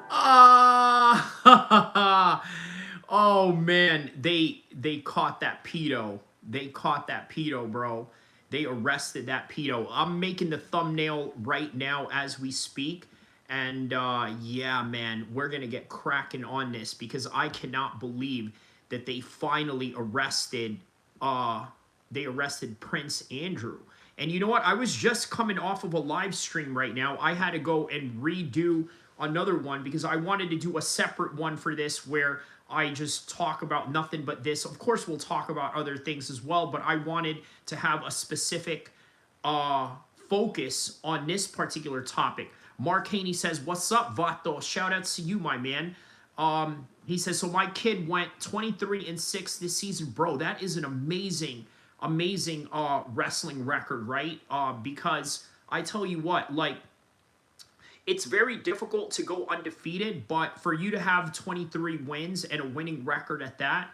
Ah, oh man, they caught that pedo. They caught that pedo, bro. They arrested that pedo. I'm making the thumbnail right now as we speak. And yeah, man, we're gonna get cracking on this because I cannot believe that uh they arrested Prince Andrew. And you know what? I was just coming off of a live stream right now. I had to go and redo another one because I wanted to do a separate one for this where I just talk about nothing but this. Of course, we'll talk about other things as well, but I wanted to have a specific uh, focus on this particular topic. Mark Haney says, "What's up, Vato? Shout out to you, my man." He says, "So my kid went 23-6 this season, bro. That is an amazing wrestling record, right? Because I tell you what, like it's very difficult to go undefeated, but for you to have 23 wins and a winning record at that,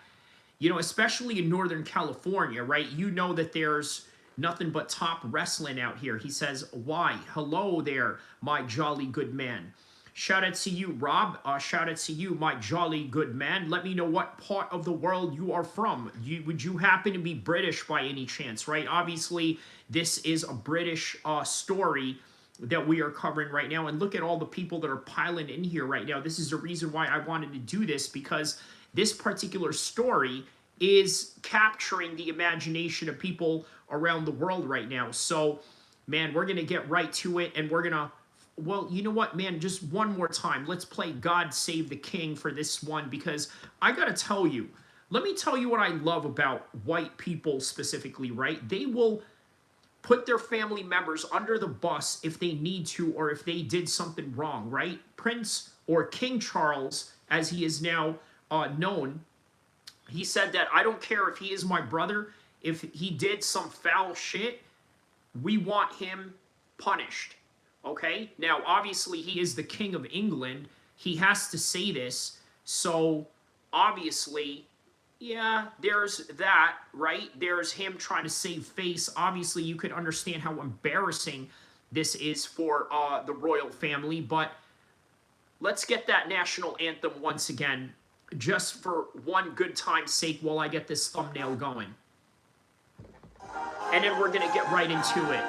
you know, especially in Northern California, right? You know that there's nothing but top wrestling out here." He says, "Why? Hello there, my jolly good man." Shout out to you, Rob. Shout out to you, my jolly good man. Let me know what part of the world you are from. Would you happen to be British by any chance, right? Obviously, this is a British story that we are covering right now. And look at all the people that are piling in here right now. This is the reason why I wanted to do this, because this particular story is capturing the imagination of people around the world right now. So, man, we're going to get right to it, and we're going to, well, you know what, man, just one more time. Let's play God Save the King for this one, because I got to tell you, let me tell you what I love about white people specifically, right? They will put their family members under the bus if they need to or if they did something wrong, right? Prince or King Charles, as he is now known, he said that I don't care if he is my brother, if he did some foul shit, we want him punished. Okay? Now, obviously, he is the King of England. He has to say this. So, obviously, yeah, there's that, right? There's him trying to save face. Obviously, you could understand how embarrassing this is for the royal family. But let's get that national anthem once again, just for one good time's sake while I get this thumbnail going. And then we're going to get right into it.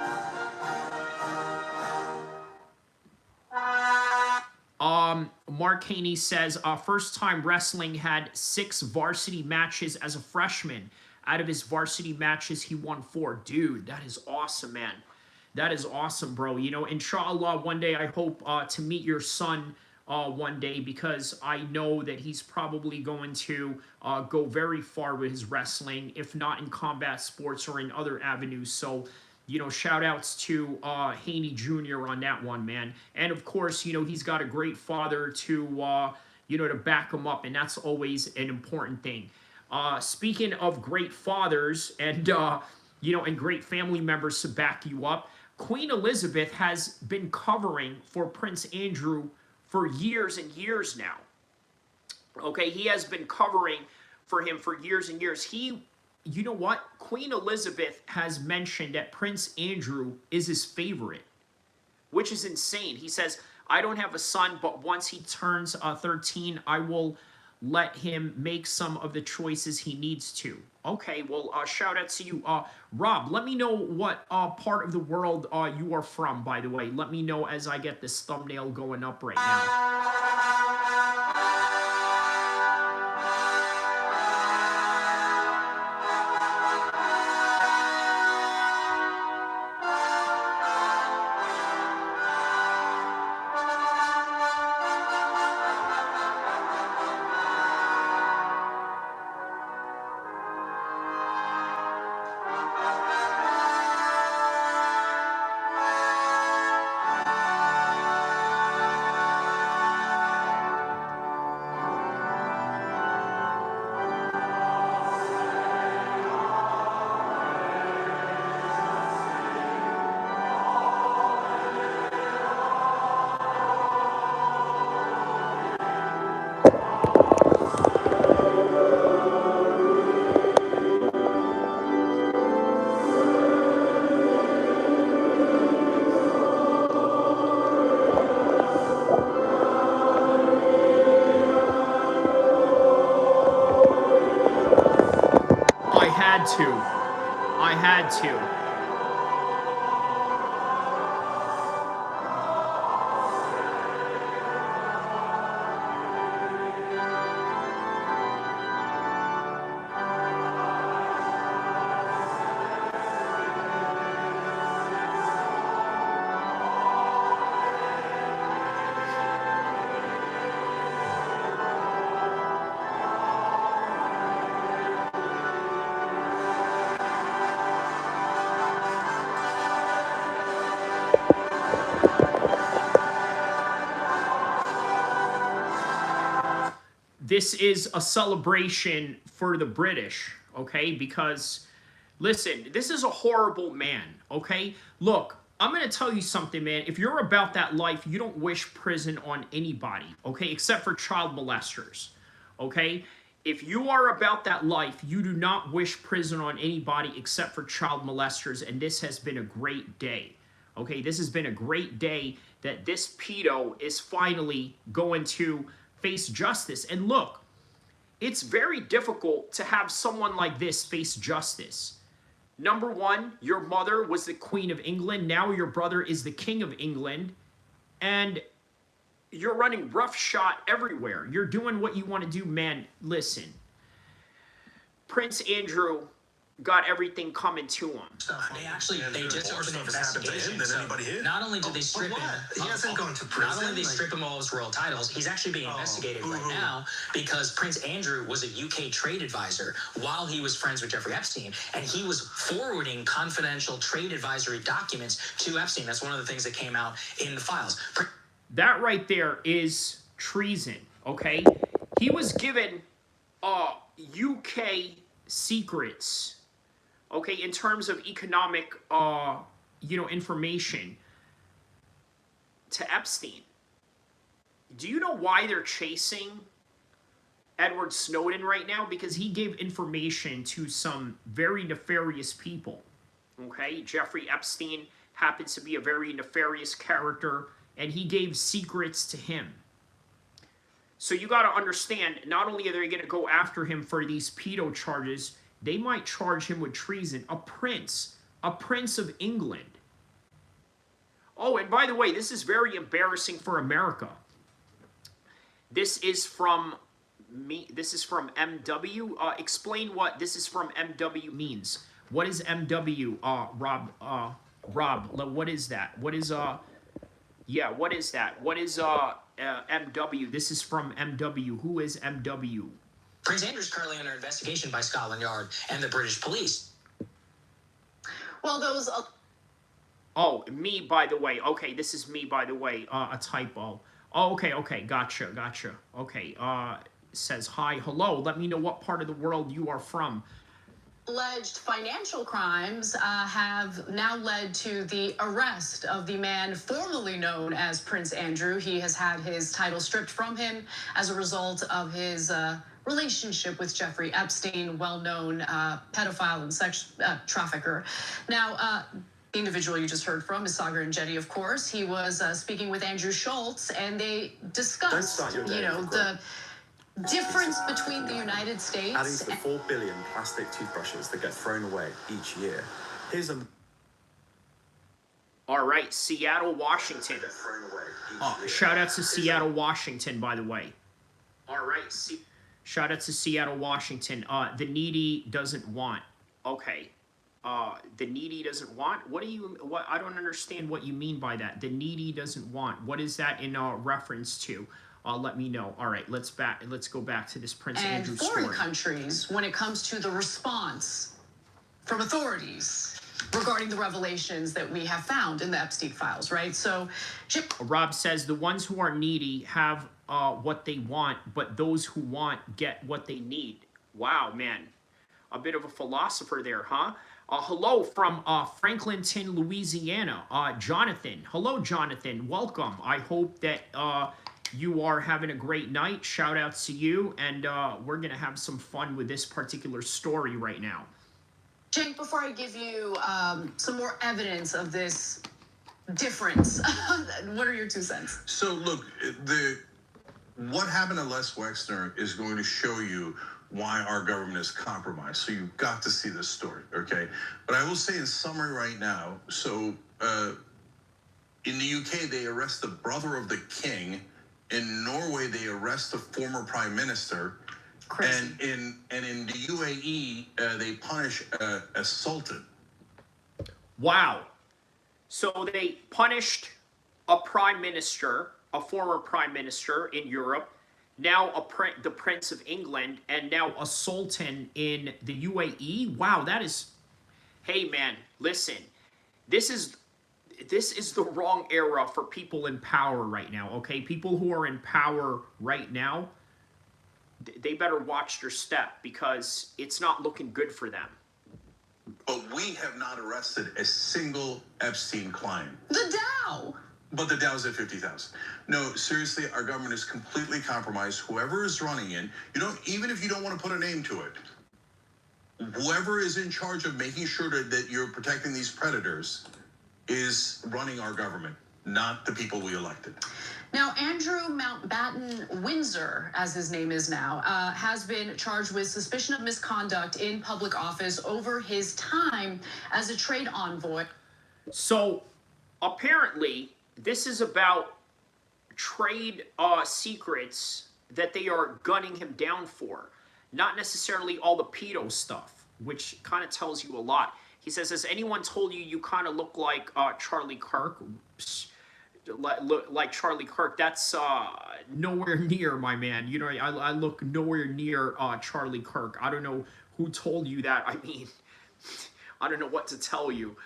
Mark Haney says, first time wrestling, had 6 varsity matches as a freshman. Out of his varsity matches, he won 4. Dude, that is awesome, man. That is awesome, bro. You know, inshallah, one day I hope to meet your son one day, because I know that he's probably going to go very far with his wrestling, if not in combat sports or in other avenues. So, you know, shout outs to Haney Jr. on that one, man. And of course, you know, he's got a great father to, you know, to back him up. And that's always an important thing. Speaking of great fathers and, you know, and great family members to back you up, Queen Elizabeth has been covering for Prince Andrew for years and years now. Okay, he has been covering for him for years and years. You know what? Queen Elizabeth has mentioned that Prince Andrew is his favorite, which is insane. He says, I don't have a son, but once he turns 13, I will let him make some of the choices he needs to. Okay, well, shout out to you. Rob, let me know what part of the world you are from, by the way. Let me know as I get this thumbnail going up right now. had to. I had to. This is a celebration for the British, okay? Because, listen, this is a horrible man, okay? Look, I'm going to tell you something, man. If you're about that life, you don't wish prison on anybody, okay? Except for child molesters, okay? If you are about that life, you do not wish prison on anybody except for child molesters, and this has been a great day, okay? This has been a great day that this pedo is finally going to face justice. And look, it's very difficult to have someone like this face justice. Number one, your mother was the Queen of England. Now your brother is the King of England. And you're running roughshod everywhere. You're doing what you want to do, man. Listen, Prince Andrew got everything coming to him. They just opened an investigation. Not only did they strip him, he hasn't gone to prison. Not only did they strip him of all his royal titles, he's actually being investigated right now because Prince Andrew was a UK trade advisor while he was friends with Jeffrey Epstein, and he was forwarding confidential trade advisory documents to Epstein. That's one of the things that came out in the files. That right there is treason, okay? He was given UK secrets, okay, in terms of economic, information to Epstein. Do you know why they're chasing Edward Snowden right now? Because he gave information to some very nefarious people, okay? Jeffrey Epstein happens to be a very nefarious character, and he gave secrets to him. So you got to understand, not only are they going to go after him for these pedo charges, they might charge him with treason. A prince of England. Oh, and by the way, this is very embarrassing for America. This is from me. This is from MW. Explain what this is from MW means. What is MW? Rob, what is that? What is yeah, what is that? What is MW? This is from MW. Who is MW? Prince Andrew's currently under investigation by Scotland Yard and the British police. Well, those... Oh, me, by the way. Okay, this is me, by the way. A typo. Oh, okay, gotcha. Okay, says, hi, hello, let me know what part of the world you are from. Alleged financial crimes have now led to the arrest of the man formerly known as Prince Andrew. He has had his title stripped from him as a result of his relationship with Jeffrey Epstein, well-known pedophile and sex trafficker. Now, the individual you just heard from is Sagar and Jetty, of course. He was speaking with Andrew Schultz, and they discussed, the difference between the United States... Adding to the 4 billion plastic toothbrushes that get thrown away each year. Here's a... All right, Seattle, Washington. Shout out to Seattle, Washington, by the way. All right, shout out to Seattle, Washington. The needy doesn't want. Okay. The needy doesn't want? What I don't understand what you mean by that. The needy doesn't want. What is that in reference to? Let me know. All right, let's go back to this Prince Andrew story. And foreign countries, when it comes to the response from authorities regarding the revelations that we have found in the Epstein files, right? So, Rob says the ones who are needy have what they want, but those who want get what they need. Wow, man. A bit of a philosopher there, huh? Hello from Franklinton, Louisiana. Jonathan. Hello, Jonathan. Welcome. I hope that you are having a great night. Shout out to you. And we're going to have some fun with this particular story right now. Jake, before I give you some more evidence of this difference, what are your 2 cents? So, look, what happened to Les Wexner is going to show you why our government is compromised. So you've got to see this story, okay? But I will say in summary right now, so in the UK, they arrest the brother of the king. In Norway, they arrest the former prime minister. Crazy. And in the UAE, they punish a sultan. Wow. So they punished a prime minister, a former prime minister in Europe, now the Prince of England, and now a sultan in the UAE. Wow, that is... Hey, man, listen. This is the wrong era for people in power right now, okay? People who are in power right now, they better watch their step because it's not looking good for them. But we have not arrested a single Epstein client. The Dow. But the Dow's at 50,000. No, seriously, our government is completely compromised. Whoever is running it, even if you don't want to put a name to it, whoever is in charge of making sure that you're protecting these predators is running our government, not the people we elected. Now, Andrew Mountbatten Windsor, as his name is now, has been charged with suspicion of misconduct in public office over his time as a trade envoy. So, apparently, this is about trade secrets that they are gunning him down for. Not necessarily all the pedo stuff, which kind of tells you a lot. He says, has anyone told you you kind of look like Charlie Kirk? Like Charlie Kirk? That's nowhere near, my man. You know, I look nowhere near Charlie Kirk. I don't know who told you that. I mean, I don't know what to tell you.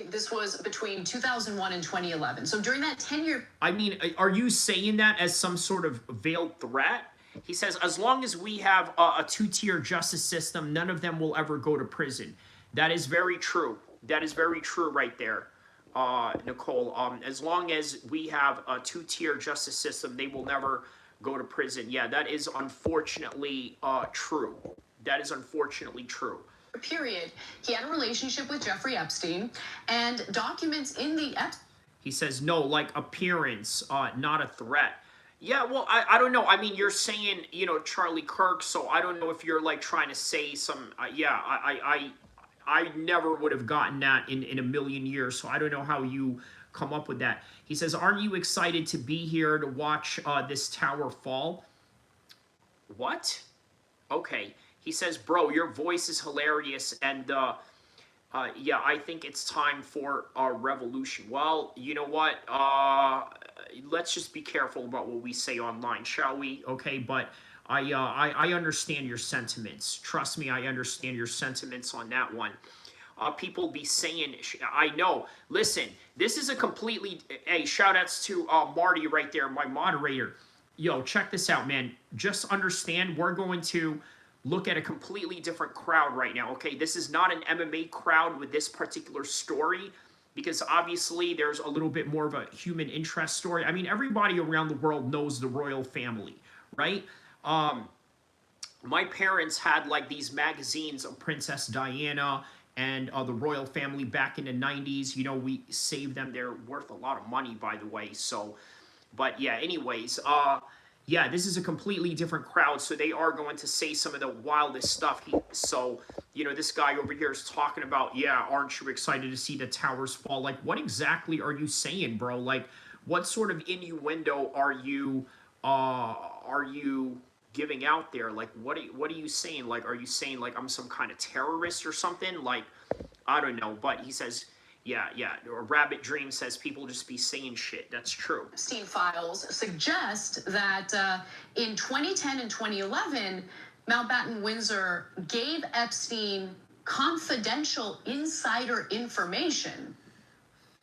This was between 2001 and 2011. So during that 10-year... I mean, are you saying that as some sort of veiled threat? He says, as long as we have a two-tier justice system, none of them will ever go to prison. That is very true. That is very true right there, Nicole. As long as we have a two-tier justice system, they will never go to prison. Yeah, that is unfortunately true. That is unfortunately true. Period. He had a relationship with Jeffrey Epstein, and documents in the He says, no, like appearance, not a threat. Yeah, well, I don't know. I mean, you're saying, you know, Charlie Kirk, so I don't know if you're like trying to say some, yeah, I never would have gotten that in a million years, so I don't know how you come up with that. He says, aren't you excited to be here to watch this tower fall? What? Okay. He says, bro, your voice is hilarious, and yeah, I think it's time for a revolution. Well, you know what? Let's just be careful about what we say online, shall we? Okay, but I understand your sentiments. Trust me, I understand your sentiments on that one. People be saying, I know. Listen, this is a completely, hey, shout outs to Marty right there, my moderator. Yo, check this out, man. Just understand, we're going to look at a completely different crowd right now, okay? This is not an MMA crowd with this particular story, because obviously there's a little bit more of a human interest story. I mean, everybody around the world knows the royal family, right? My parents had like these magazines of Princess Diana and the royal family back in the 90s. You know, we saved them. They're worth a lot of money, by the way. So, but yeah, anyways, yeah, this is a completely different crowd, so they are going to say some of the wildest stuff. So, you know, this guy over here is talking about, yeah, aren't you excited to see the towers fall? Like, what exactly are you saying, bro? Like, what sort of innuendo are you giving out there? Like, what are you saying? Like, are you saying, like, I'm some kind of terrorist or something? Like, I don't know, but he says... Yeah. Rabbit Dream says people just be saying shit. That's true. Epstein files suggest that in 2010 and 2011, Mountbatten Windsor gave Epstein confidential insider information,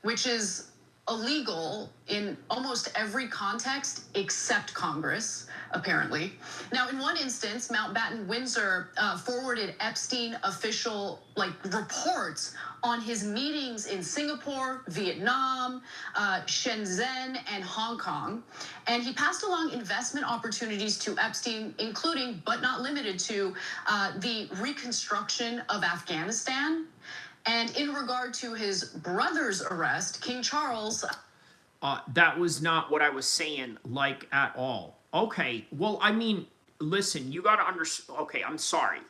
which is illegal in almost every context except Congress, apparently. Now, in one instance, Mountbatten Windsor forwarded Epstein official reports on his meetings in Singapore, Vietnam, Shenzhen, and Hong Kong. And he passed along investment opportunities to Epstein, including, but not limited to, the reconstruction of Afghanistan. And in regard to his brother's arrest, King Charles... that was not what I was saying, like, at all. Okay, well, I mean, listen, you got to understand. Okay, I'm sorry.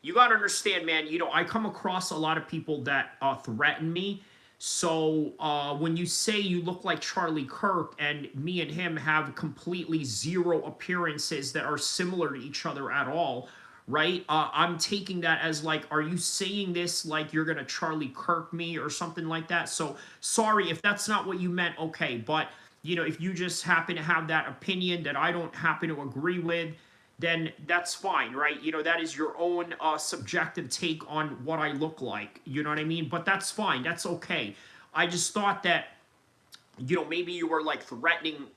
You got to understand, man. I come across a lot of people that threaten me. So when you say you look like Charlie Kirk and me and him have completely zero appearances that are similar to each other at all, right? I'm taking that as like, are you saying this like you're gonna Charlie Kirk me or something like that? So sorry if that's not what you meant. Okay, but if you just happen to have that opinion that I don't happen to agree with, then that's fine, right? That is your own subjective take on what I look like. You know what I mean? But that's fine. That's okay. I just thought that, maybe you were like threatening,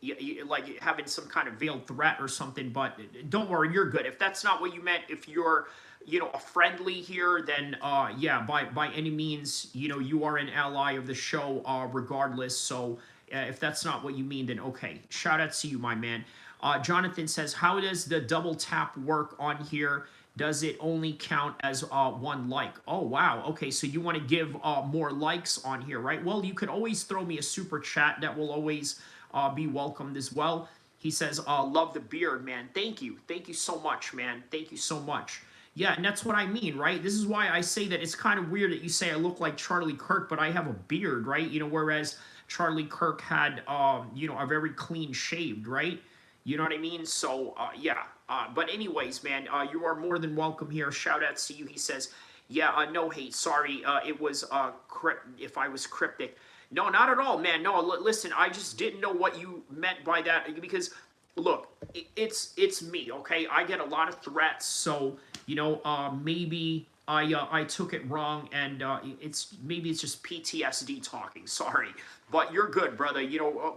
like having some kind of veiled threat or something. But don't worry, you're good. If that's not what you meant, if you're, a friendly here, then yeah, by any means, you are an ally of the show, regardless. So if that's not what you mean, then okay. Shout out to you, my man. Jonathan says, how does the double tap work on here? Does it only count as one like? Oh, wow. Okay, so you want to give more likes on here, right? Well, you could always throw me a super chat. That will always be welcomed as well. He says, love the beard, man. Thank you. Thank you so much, man. Thank you so much. Yeah, and that's what I mean, right? This is why I say that it's kind of weird that you say I look like Charlie Kirk, but I have a beard, right? Whereas Charlie Kirk had, a very clean shaved, right? You know what I mean? So, yeah. But anyways, man, you are more than welcome here. Shout out to you. He says, yeah, no hate. Sorry, it was, if I was cryptic. No, not at all, man. No, listen, I just didn't know what you meant by that because, look, it's me, okay? I get a lot of threats, so, maybe I took it wrong, and maybe it's just PTSD talking. Sorry, but you're good, brother.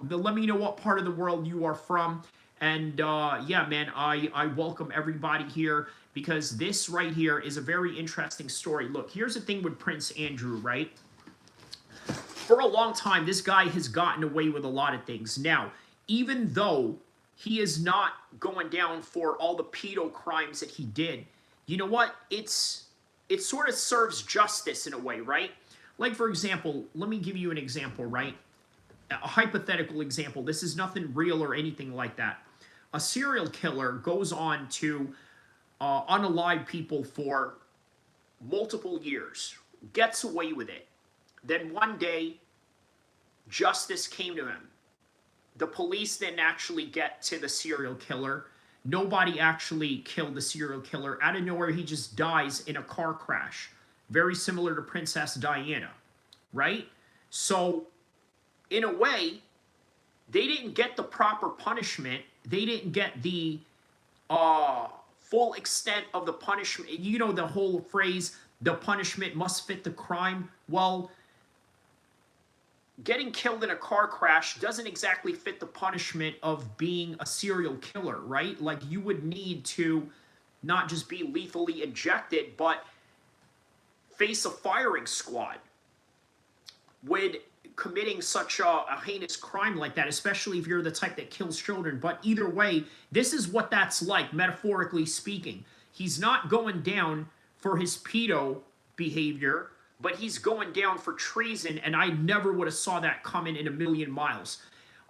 Let me know what part of the world you are from. And yeah, man, I welcome everybody here because this right here is a very interesting story. Look, here's the thing with Prince Andrew, right? For a long time, this guy has gotten away with a lot of things. Now, even though he is not going down for all the pedo crimes that he did, you know what? It sort of serves justice in a way, right? Like, for example, let me give you an example, right? A hypothetical example. This is nothing real or anything like that. A serial killer goes on to unalive people for multiple years, gets away with it. Then one day, justice came to him. The police didn't actually get to the serial killer. Nobody actually killed the serial killer. Out of nowhere, he just dies in a car crash. Very similar to Princess Diana, right? So, in a way, they didn't get the proper punishment. They didn't get the full extent of the punishment. You know the whole phrase, the punishment must fit the crime. Well, getting killed in a car crash doesn't exactly fit the punishment of being a serial killer, right? Like, you would need to not just be lethally injected, but face a firing squad with committing such a heinous crime like that, especially if you're the type that kills children. But either way, this is what that's like, metaphorically speaking. He's not going down for his pedo behavior, but he's going down for treason, and I never would have saw that coming in a million miles.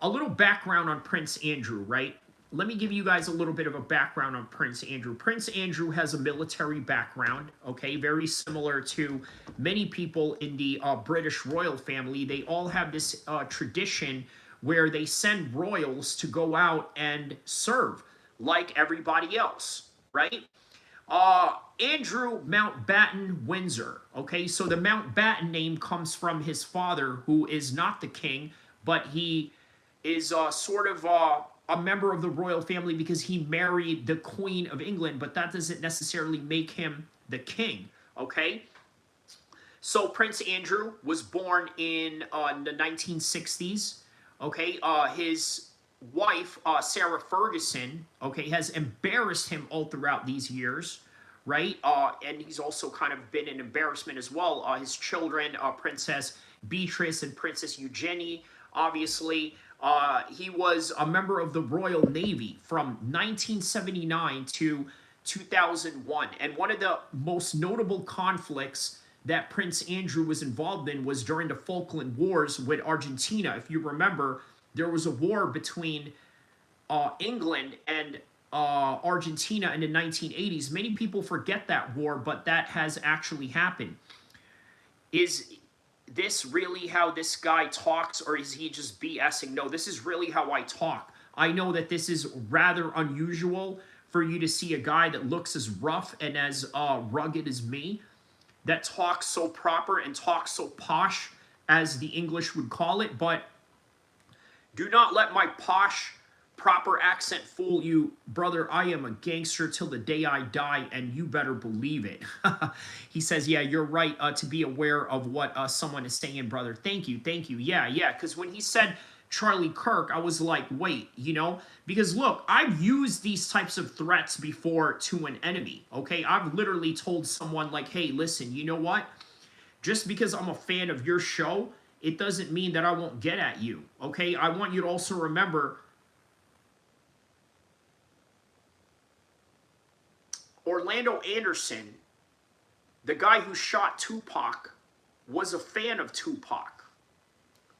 A little background on Prince Andrew, right? Let me give you guys a little bit of a background on Prince Andrew. Prince Andrew has a military background, okay? Very similar to many people in the British royal family. They all have this tradition where they send royals to go out and serve like everybody else, right? Andrew Mountbatten Windsor, okay? So the Mountbatten name comes from his father, who is not the king, but he is sort of a member of the royal family because he married the Queen of England, but that doesn't necessarily make him the king, okay? So Prince Andrew was born in the 1960s, okay? His wife, Sarah Ferguson, okay, has embarrassed him all throughout these years, right? And he's also kind of been an embarrassment as well. His children, Princess Beatrice and Princess Eugenie, obviously. He was a member of the Royal Navy from 1979 to 2001. And one of the most notable conflicts that Prince Andrew was involved in was during the Falkland Wars with Argentina. If you remember, there was a war between England and Argentina in the 1980s. Many people forget that war, but that has actually happened. Is this really how this guy talks, or is he just BSing? No, this is really how I talk. I know that this is rather unusual for you to see a guy that looks as rough and as rugged as me, that talks so proper and talks so posh, as the English would call it. But do not let my posh, proper accent fool you, brother. I am a gangster till the day I die, and you better believe it. He says, yeah, you're right to be aware of what someone is saying, brother. Thank you, thank you. Yeah, because when he said Charlie Kirk, I was like, wait, because look, I've used these types of threats before to an enemy, okay? I've literally told someone like, hey, listen, you know what? Just because I'm a fan of your show, it doesn't mean that I won't get at you, okay? I want you to also remember, Orlando Anderson, the guy who shot Tupac, was a fan of Tupac.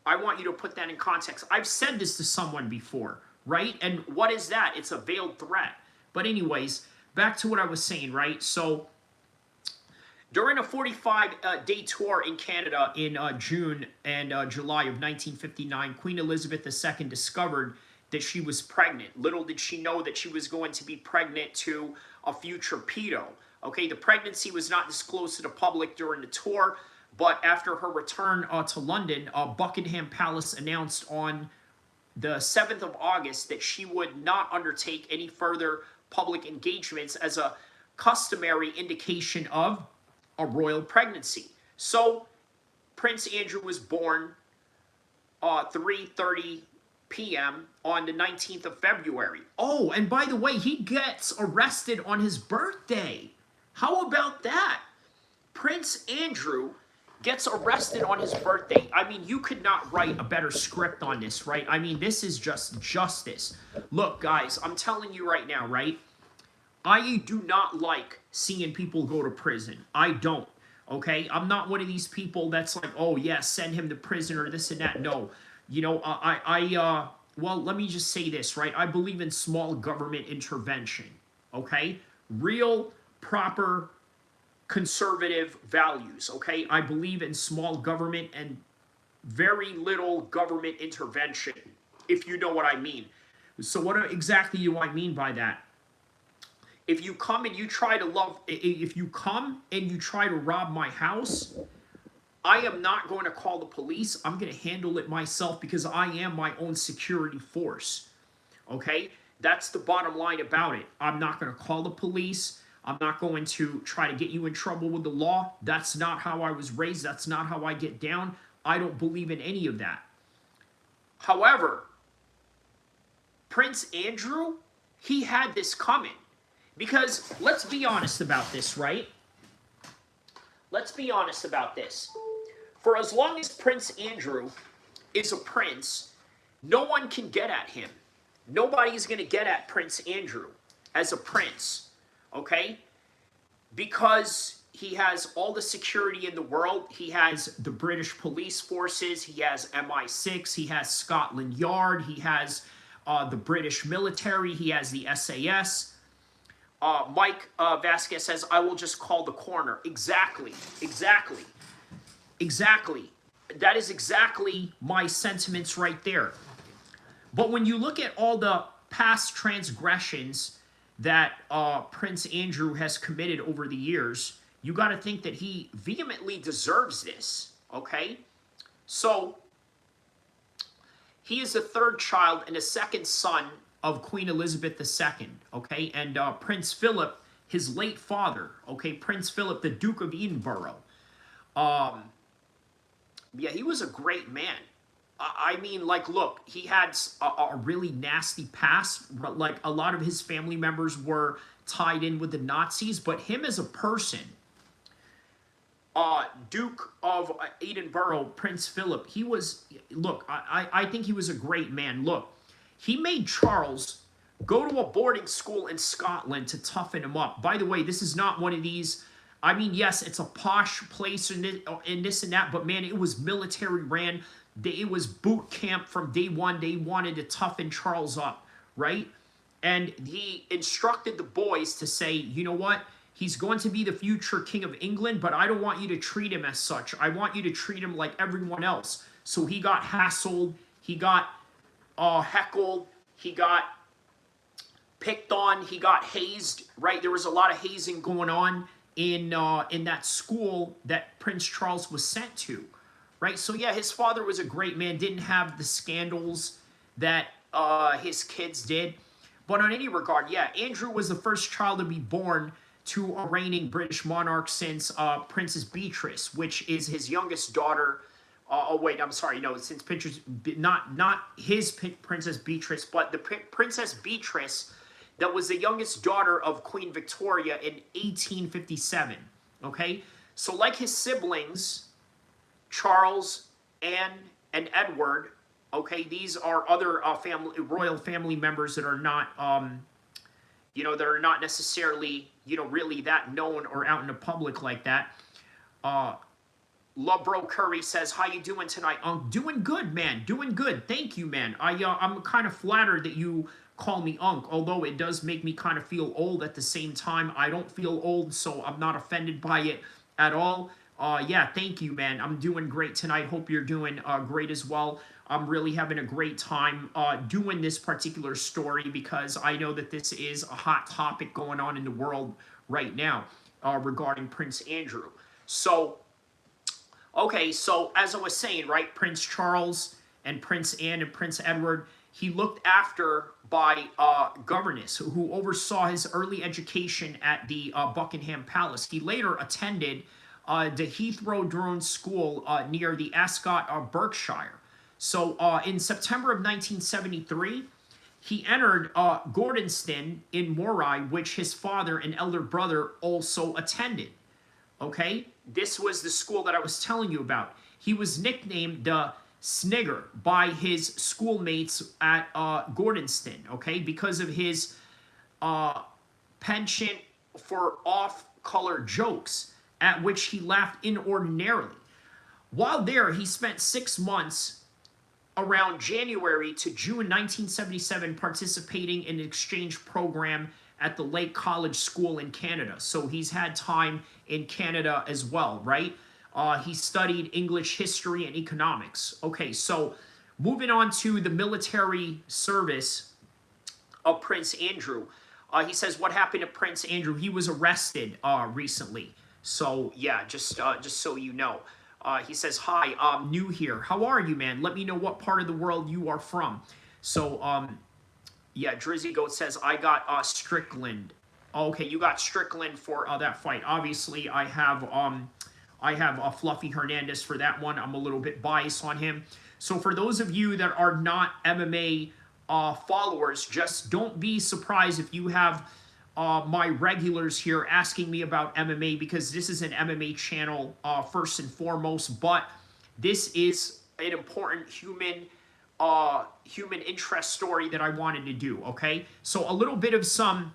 I want you to put that in context. I've said this to someone before, right? And what is that? It's a veiled threat. But anyways, back to what I was saying, right? So during a 45-day tour in Canada in June and July of 1959, Queen Elizabeth II discovered that she was pregnant. Little did she know that she was going to be pregnant to a future pedo. Okay, the pregnancy was not disclosed to the public during the tour, but after her return to London, Buckingham Palace announced on the 7th of August that she would not undertake any further public engagements as a customary indication of a royal pregnancy. So Prince Andrew was born 3:30 p.m. on the 19th of February. Oh, and by the way, he gets arrested on his birthday. How about that? Prince Andrew gets arrested on his birthday. I mean, you could not write a better script on this, right? I mean, this is just justice. Look, guys, I'm telling you right now, right? I do not like seeing people go to prison. I don't, okay? I'm not one of these people that's like, oh, yeah, send him to prison or this and that. No. Well, let me just say this, right? I believe in small government intervention, okay? Real, proper, conservative values, okay? I believe in small government and very little government intervention, if you know what I mean. So what exactly do I mean by that? If you come and you try to rob my house, I am not going to call the police. I'm going to handle it myself because I am my own security force. Okay? That's the bottom line about it. I'm not going to call the police. I'm not going to try to get you in trouble with the law. That's not how I was raised. That's not how I get down. I don't believe in any of that. However, Prince Andrew, he had this coming. Because let's be honest about this, right? Let's be honest about this. For as long as Prince Andrew is a prince, no one can get at him. Nobody's going to get at Prince Andrew as a prince, okay? Because he has all the security in the world. He has the British police forces. He has MI6. He has Scotland Yard. He has the British military. He has the SAS. Mike Vasquez says, I will just call the coroner. Exactly. That is exactly my sentiments right there. But when you look at all the past transgressions that Prince Andrew has committed over the years, you got to think that he vehemently deserves this, okay? So, he is the third child and the second son of Queen Elizabeth II, okay? And Prince Philip, his late father, okay? Prince Philip, the Duke of Edinburgh. Yeah, he was a great man. I mean, like, look, he had a really nasty past. Like, a lot of his family members were tied in with the Nazis, but him as a person, Duke of Edinburgh, Prince Philip, he was, look, I think he was a great man. Look, he made Charles go to a boarding school in Scotland to toughen him up. By the way, this is not one of these, I mean, yes, it's a posh place and this and that, but man, it was military ran. It was boot camp from day one. They wanted to toughen Charles up, right? And he instructed the boys to say, you know what? He's going to be the future king of England, but I don't want you to treat him as such. I want you to treat him like everyone else. So he got hassled, he got heckled, he got picked on, he got hazed, right? There was a lot of hazing going on in that school that Prince Charles was sent to, right? So yeah, his father was a great man, didn't have the scandals that his kids did. But on any regard, yeah, Andrew was the first child to be born to a reigning British monarch since Princess Beatrice, which is his youngest daughter. Oh wait, I'm sorry, no, since Princess, not his Princess Beatrice, but the Princess Beatrice that was the youngest daughter of Queen Victoria in 1857. Okay, so like his siblings, Charles, Anne, and Edward. Okay, these are other royal family members that are not, that are not necessarily, really that known or out in the public like that. Lovebro Curry says, "How you doing tonight?" Doing good, man. Doing good. Thank you, man. I'm kind of flattered that you call me Unc, although it does make me kind of feel old at the same time. I don't feel old, so I'm not offended by it at all. Yeah, thank you, man. I'm doing great tonight. Hope you're doing great as well. I'm really having a great time doing this particular story because I know that this is a hot topic going on in the world right now regarding Prince Andrew. So, okay, so as I was saying, right, Prince Charles and Prince Anne and Prince Edward, he looked after by governess who oversaw his early education at the Buckingham Palace. He later attended the Heathrow Drone School near the Ascot, Berkshire. So in September of 1973, he entered Gordonston in Moray, which his father and elder brother also attended. Okay, this was the school that I was telling you about. He was nicknamed the Snigger by his schoolmates at Gordonston, okay, because of his penchant for off-color jokes at which he laughed inordinately. While there, he spent 6 months around January to June 1977 participating in an exchange program at the Lake College School in Canada. So he's had time in Canada as well, right? He studied English history and economics. Okay, so moving on to the military service of Prince Andrew. He says, what happened to Prince Andrew? He was arrested recently. So yeah, just so you know. He says, hi, I'm new here. How are you, man? Let me know what part of the world you are from. So, yeah, Drizzy Goat says, I got Strickland. Okay, you got Strickland for that fight. Obviously, I have Fluffy Hernandez for that one. I'm a little bit biased on him. So for those of you that are not MMA followers, just don't be surprised if you have my regulars here asking me about MMA, because this is an MMA channel first and foremost, but this is an important human interest story that I wanted to do, okay? So a little bit of some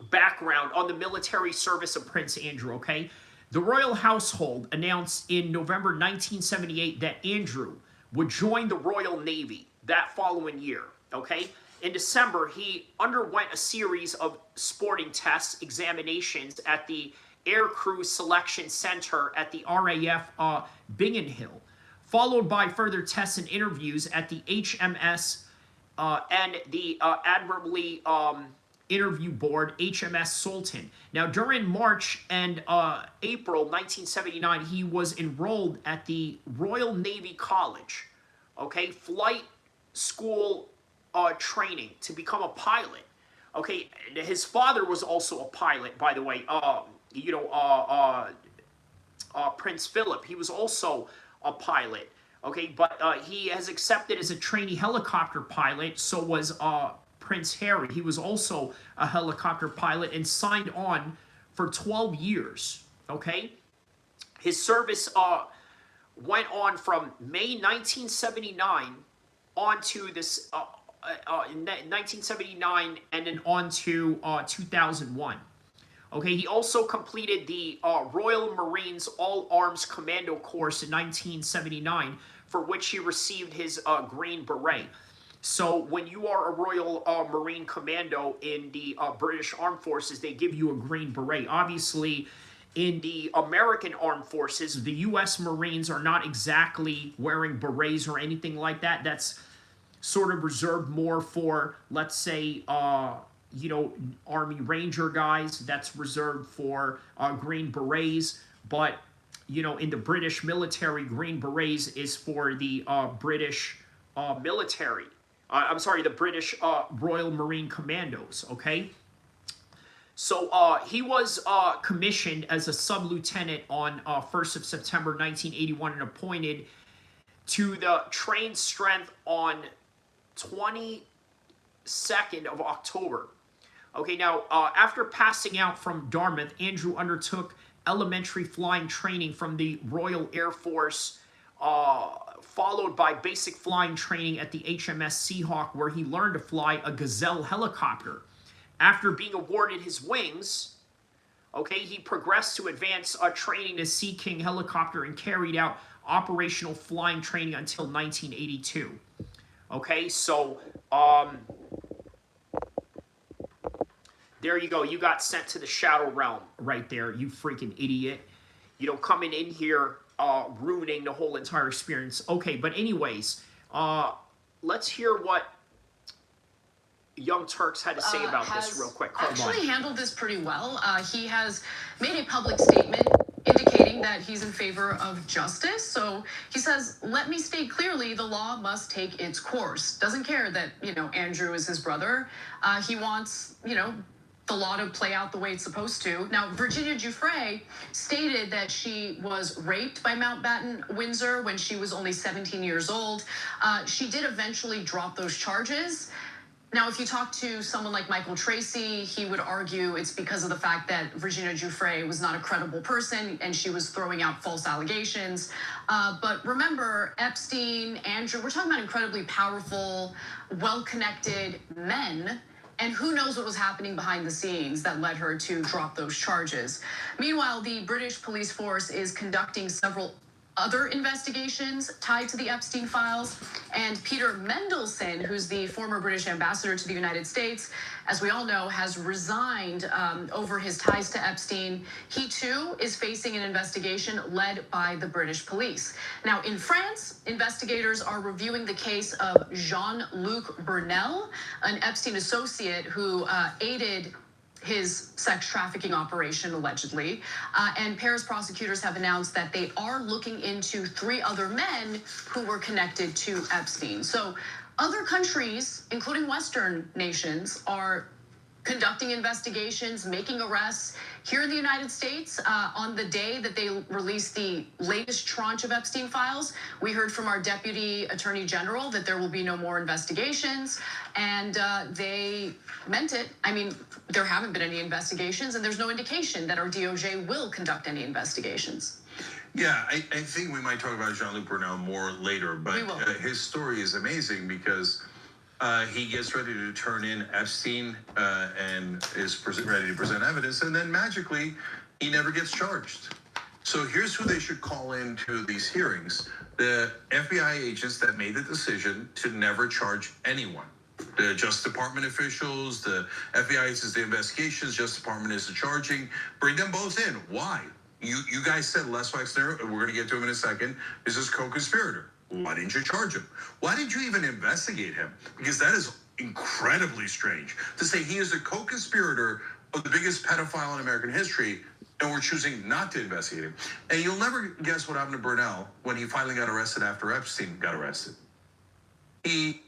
background on the military service of Prince Andrew, okay? The royal household announced in November 1978 that Andrew would join the Royal Navy that following year, okay? In December, he underwent a series of sporting tests, examinations at the Air Crew Selection Center at the RAF Bingen Hill, followed by further tests and interviews at the HMS and the Admiralty Interview Board, HMS Sultan. Now, during March and April 1979, he was enrolled at the Royal Navy College, okay, flight school training to become a pilot. Okay, his father was also a pilot, by the way. Prince Philip, he was also a pilot. Okay, but he has accepted as a trainee helicopter pilot. So was Prince Harry. He was also a helicopter pilot and signed on for 12 years. Okay, his service went on from May 1979 on to this. In 1979 and then on to 2001. Okay, he also completed the Royal Marines All-Arms Commando course in 1979, for which he received his Green Beret. So when you are a Royal Marine Commando in the British Armed Forces, they give you a Green Beret. Obviously, in the American Armed Forces, the U.S. Marines are not exactly wearing berets or anything like that. That's sort of reserved more for, let's say, Army Ranger guys. That's reserved for Green Berets. But, in the British military, Green Berets is for the British military. I'm sorry, the British Royal Marine Commandos, okay? So he was commissioned as a sub-lieutenant on 1st of September 1981 and appointed to the train strength on 22nd of October. Okay, now, after passing out from Dartmouth, Andrew undertook elementary flying training from the Royal Air Force, followed by basic flying training at the HMS Seahawk, where he learned to fly a Gazelle helicopter. After being awarded his wings, okay, he progressed to advanced training to Sea King helicopter and carried out operational flying training until 1982. Okay, so there you go. You got sent to the Shadow Realm right there, you freaking idiot. Coming in here, ruining the whole entire experience. Okay, but anyways, let's hear what Young Turks had to say about this real quick. Hold on. Actually handled this pretty well. He has made a public statement indicating that he's in favor of justice. So he says, let me state clearly, the law must take its course. Doesn't care that, Andrew is his brother. He wants, the law to play out the way it's supposed to. Now, Virginia Giuffre stated that she was raped by Mountbatten Windsor when she was only 17 years old. She did eventually drop those charges. Now, if you talk to someone like Michael Tracy, he would argue it's because of the fact that Virginia Giuffre was not a credible person and she was throwing out false allegations. But remember, Epstein, Andrew, we're talking about incredibly powerful, well-connected men. And who knows what was happening behind the scenes that led her to drop those charges. Meanwhile, the British police force is conducting several other investigations tied to the Epstein files. And Peter Mendelsohn, who's the former British ambassador to the United States, as we all know, has resigned over his ties to Epstein. He too is facing an investigation led by the British police. Now, in France, investigators are reviewing the case of Jean-Luc Brunel, an Epstein associate who aided his sex trafficking operation, allegedly. And Paris prosecutors have announced that they are looking into 3 other men who were connected to Epstein. So other countries, including Western nations, are conducting investigations, making arrests. Here in the United States, on the day that they released the latest tranche of Epstein files, we heard from our Deputy Attorney General that there will be no more investigations, and they meant it. I mean, there haven't been any investigations, and there's no indication that our DOJ will conduct any investigations. Yeah, I think we might talk about Jean-Luc Brunel more later, but his story is amazing because he gets ready to turn in Epstein and is ready to present evidence, and then magically, he never gets charged. So here's who they should call into these hearings: the FBI agents that made the decision to never charge anyone. The Justice Department officials, the FBI is the investigations, Justice Department is the charging. Bring them both in. Why? You guys said Les Wexner, we're going to get to him in a second, is his co-conspirator. Why didn't you charge him? Why did you even investigate him? Because that is incredibly strange to say he is a co-conspirator of the biggest pedophile in American history, and we're choosing not to investigate him. And you'll never guess what happened to Brunel when he finally got arrested after Epstein got arrested. He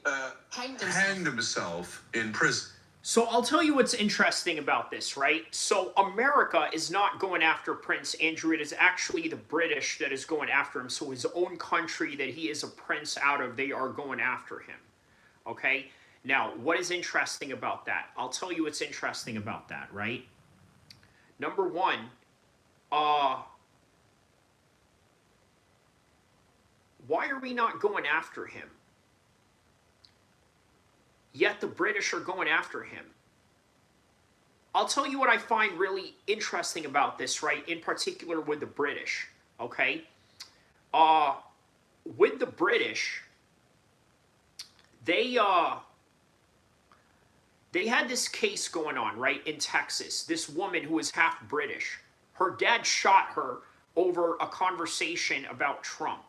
hanged himself in prison. So I'll tell you what's interesting about this, right? So America is not going after Prince Andrew. It is actually the British that is going after him. So his own country that he is a prince out of, they are going after him. Okay? Now, what is interesting about that? I'll tell you what's interesting about that, right? Number one, why are we not going after him? Yet the British are going after him. I'll tell you what I find really interesting about this, right? In particular with the British, okay? With the British, they uh they had this case going on, right, in Texas. This woman who was half British. Her dad shot her over a conversation about Trump.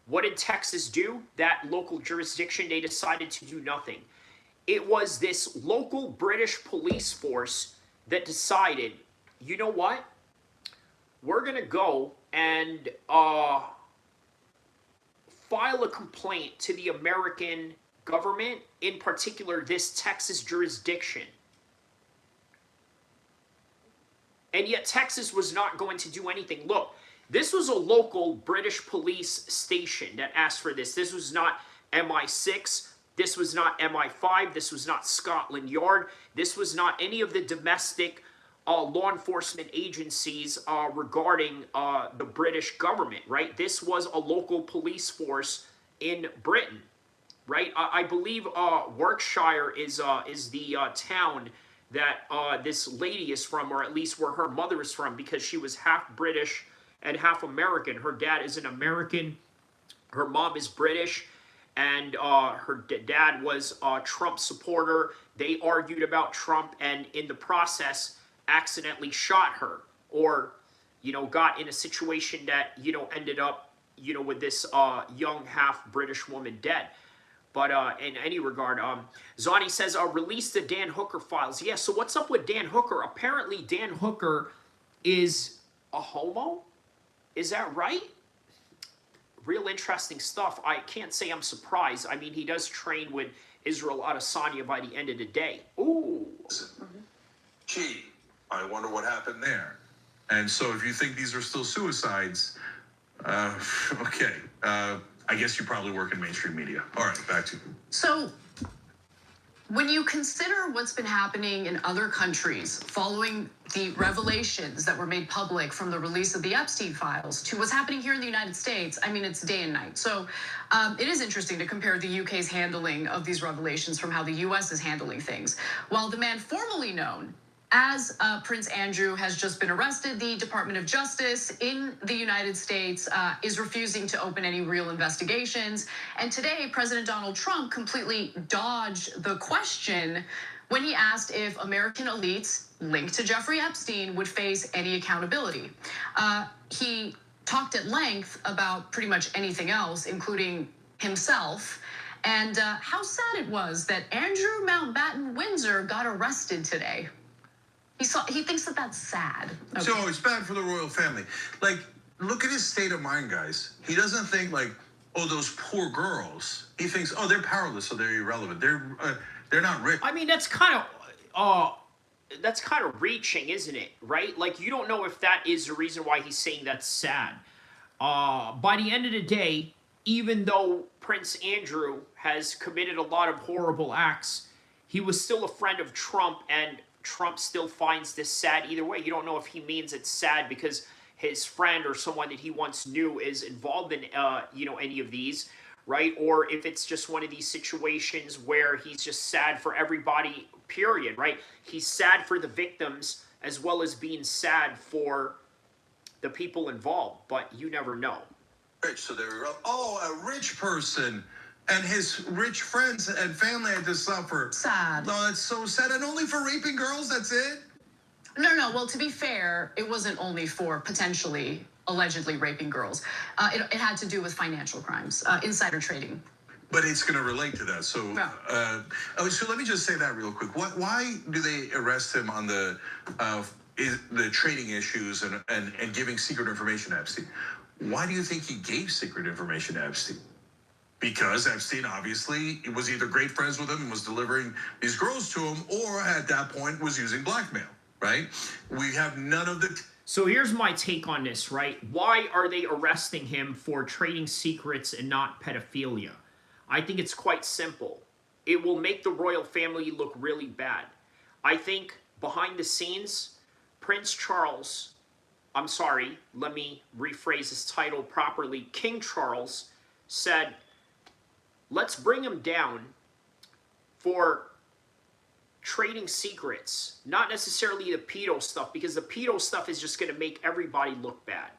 What did Texas do? That local jurisdiction, they decided to do nothing. It was this local British police force that decided, you know what? We're going to go and file a complaint to the American government, in particular this Texas jurisdiction. And yet Texas was not going to do anything. Look, this was a local British police station that asked for this. This was not MI6. This was not MI5. This was not Scotland Yard. This was not any of the domestic law enforcement agencies regarding the British government, right? This was a local police force in Britain, right? I believe Warwickshire is the town that this lady is from, or at least where her mother is from, because she was half British and half American. Her dad is an American. Her mom is British. And her dad was a Trump supporter. They argued about Trump, and in the process, accidentally shot her, or, you know, got in a situation that, you know, ended up, you know, with this young half British woman dead. But in any regard, Zani says, release the Dan Hooker files. Yeah, so what's up with Dan Hooker? Apparently, Dan Hooker is a homo? Is that right? Real interesting stuff. I can't say I'm surprised. I mean, he does train with Israel Adesanya by the end of the day. Ooh. Gee, I wonder what happened there. And so if you think these are still suicides, okay. I guess you probably work in mainstream media. All right, back to you. So, when you consider what's been happening in other countries following the revelations that were made public from the release of the Epstein files to what's happening here in the United States, I mean, it's day and night. So it is interesting to compare the UK's handling of these revelations from how the US is handling things. While the man formerly known as Prince Andrew has just been arrested, the Department of Justice in the United States is refusing to open any real investigations. And today, President Donald Trump completely dodged the question when he asked if American elites linked to Jeffrey Epstein would face any accountability. He talked at length about pretty much anything else, including himself, and how sad it was that Andrew Mountbatten Windsor got arrested today. He thinks that that's sad. Okay. So it's bad for the royal family. Like, look at his state of mind, guys. He doesn't think like, oh, those poor girls. He thinks, oh, they're powerless, so they're irrelevant. They're not rich. I mean, that's kind of reaching, isn't it? Right? Like, you don't know if that is the reason why he's saying that's sad. By the end of the day, even though Prince Andrew has committed a lot of horrible acts, he was still a friend of Trump, and Trump still finds this sad either way. You don't know if he means it's sad because his friend or someone that he once knew is involved in, any of these, right? Or if it's just one of these situations where he's just sad for everybody, period, right? He's sad for the victims as well as being sad for the people involved, but you never know. Rich, so they're, oh, a rich person and his rich friends and family had to suffer. Sad. No, that's so sad. And only for raping girls, that's it? No. Well, to be fair, it wasn't only for potentially, allegedly raping girls. It had to do with financial crimes, insider trading. But it's going to relate to that. So, so let me just say that real quick. Why do they arrest him on the trading issues and giving secret information to Epstein? Why do you think he gave secret information to Epstein? Because Epstein obviously was either great friends with him and was delivering these girls to him, or at that point was using blackmail, right? We have none of the... So here's my take on this, right? Why are they arresting him for trading secrets and not pedophilia? I think it's quite simple. It will make the royal family look really bad. I think behind the scenes, Prince Charles, I'm sorry, let me rephrase his title properly. King Charles said, let's bring him down for trading secrets, not necessarily the pedo stuff, because the pedo stuff is just going to make everybody look bad.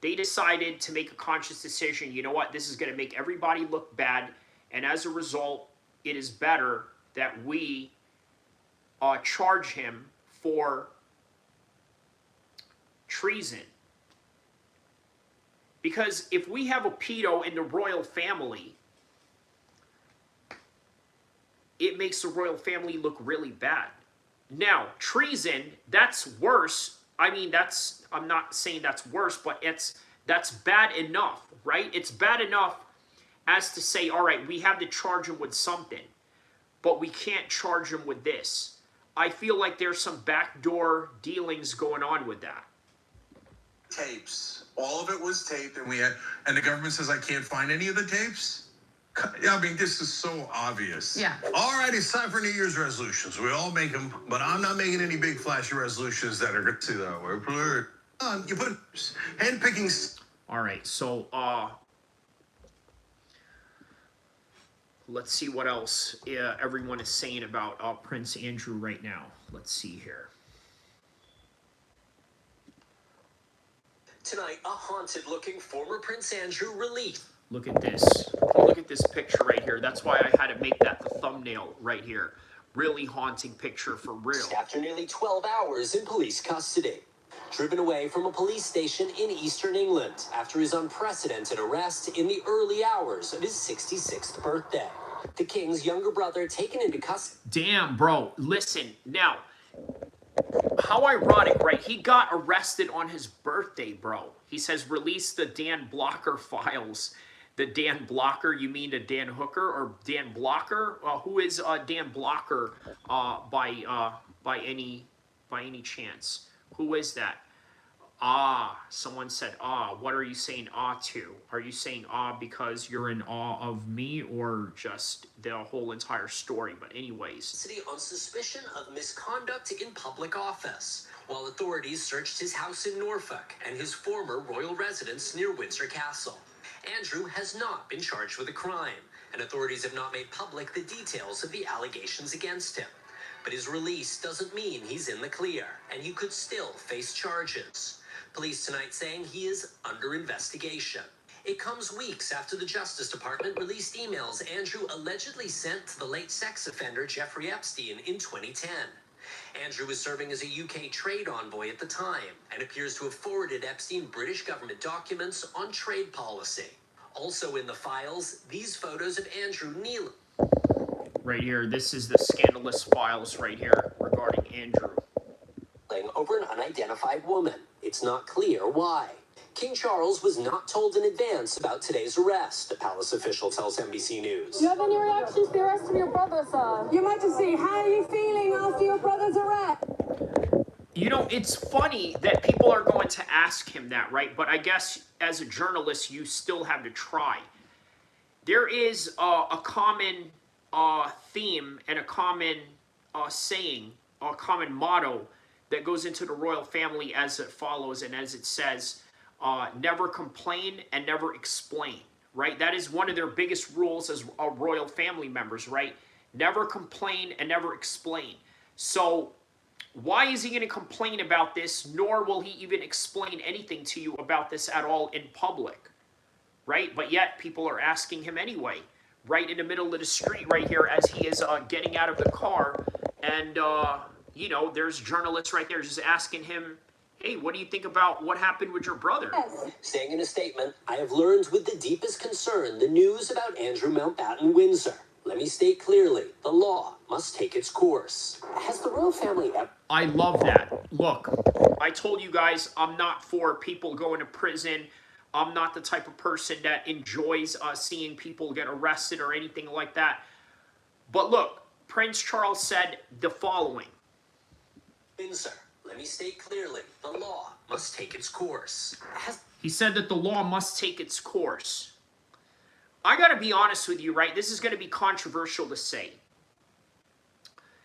They decided to make a conscious decision, you know what, this is going to make everybody look bad, And as a result, it is better that we charge him for treason. Because if we have a pedo in the royal family, it makes the royal family look really bad. Now, treason, that's worse. I mean, I'm not saying that's worse, but that's bad enough, right? It's bad enough as to say, all right, we have to charge him with something, but we can't charge him with this. I feel like there's some backdoor dealings going on with that. Tapes. All of it was taped, and the government says I can't find any of the tapes. Yeah, I mean, this is so obvious. Yeah. All right, it's time for New Year's resolutions. We all make them, but I'm not making any big flashy resolutions that are good to that way. You put handpicking. All right, so let's see what else everyone is saying about Prince Andrew right now. Let's see here. Tonight, a haunted-looking former Prince Andrew released. Look at this. Look at this picture right here. That's why I had to make that the thumbnail right here. Really haunting picture for real. After nearly 12 hours in police custody. Driven away from a police station in eastern England after his unprecedented arrest in the early hours of his 66th birthday. The king's younger brother taken into custody. Damn, bro. Listen, now, how ironic, right? He got arrested on his birthday, bro. He says, release the Dan Blocker files. The Dan Blocker, you mean the Dan Hooker or Dan Blocker? Who is Dan Blocker by any chance? Who is that? Someone said, what are you saying to? Are you saying because you're in awe of me, or just the whole entire story? But anyways. City on suspicion of misconduct in public office, while authorities searched his house in Norfolk and his former royal residence near Windsor Castle. Andrew has not been charged with a crime, and authorities have not made public the details of the allegations against him. But his release doesn't mean he's in the clear, and he could still face charges. Police tonight saying he is under investigation. It comes weeks after the Justice Department released emails Andrew allegedly sent to the late sex offender Jeffrey Epstein in 2010. Andrew was serving as a UK trade envoy at the time and appears to have forwarded Epstein British government documents on trade policy. Also in the files, these photos of Andrew kneeling. Right here, this is the scandalous files right here regarding Andrew. Over an unidentified woman. It's not clear why. King Charles was not told in advance about today's arrest, a palace official tells NBC News. Do you have any reactions to the arrest of your brother, sir? Your Majesty, how are you feeling after your brother's arrest? You know, it's funny that people are going to ask him that, right? But I guess as a journalist, you still have to try. There is a common theme and a common saying, a common motto that goes into the royal family as it follows and as it says, never complain and never explain, right? That is one of their biggest rules as royal family members, right? Never complain and never explain. So why is he going to complain about this, nor will he even explain anything to you about this at all in public, right? But yet people are asking him anyway, right in the middle of the street right here as he is getting out of the car. And, you know, there's journalists right there just asking him, hey, what do you think about what happened with your brother? Saying in a statement, I have learned with the deepest concern the news about Andrew Mountbatten Windsor. Let me state clearly, the law must take its course. Has the royal family ever... I love that. Look, I told you guys I'm not for people going to prison. I'm not the type of person that enjoys seeing people get arrested or anything like that. But look, Prince Charles said the following. Windsor, let me state clearly, the law must take its course. He said that the law must take its course. I gotta be honest with you, right? This is gonna be controversial to say.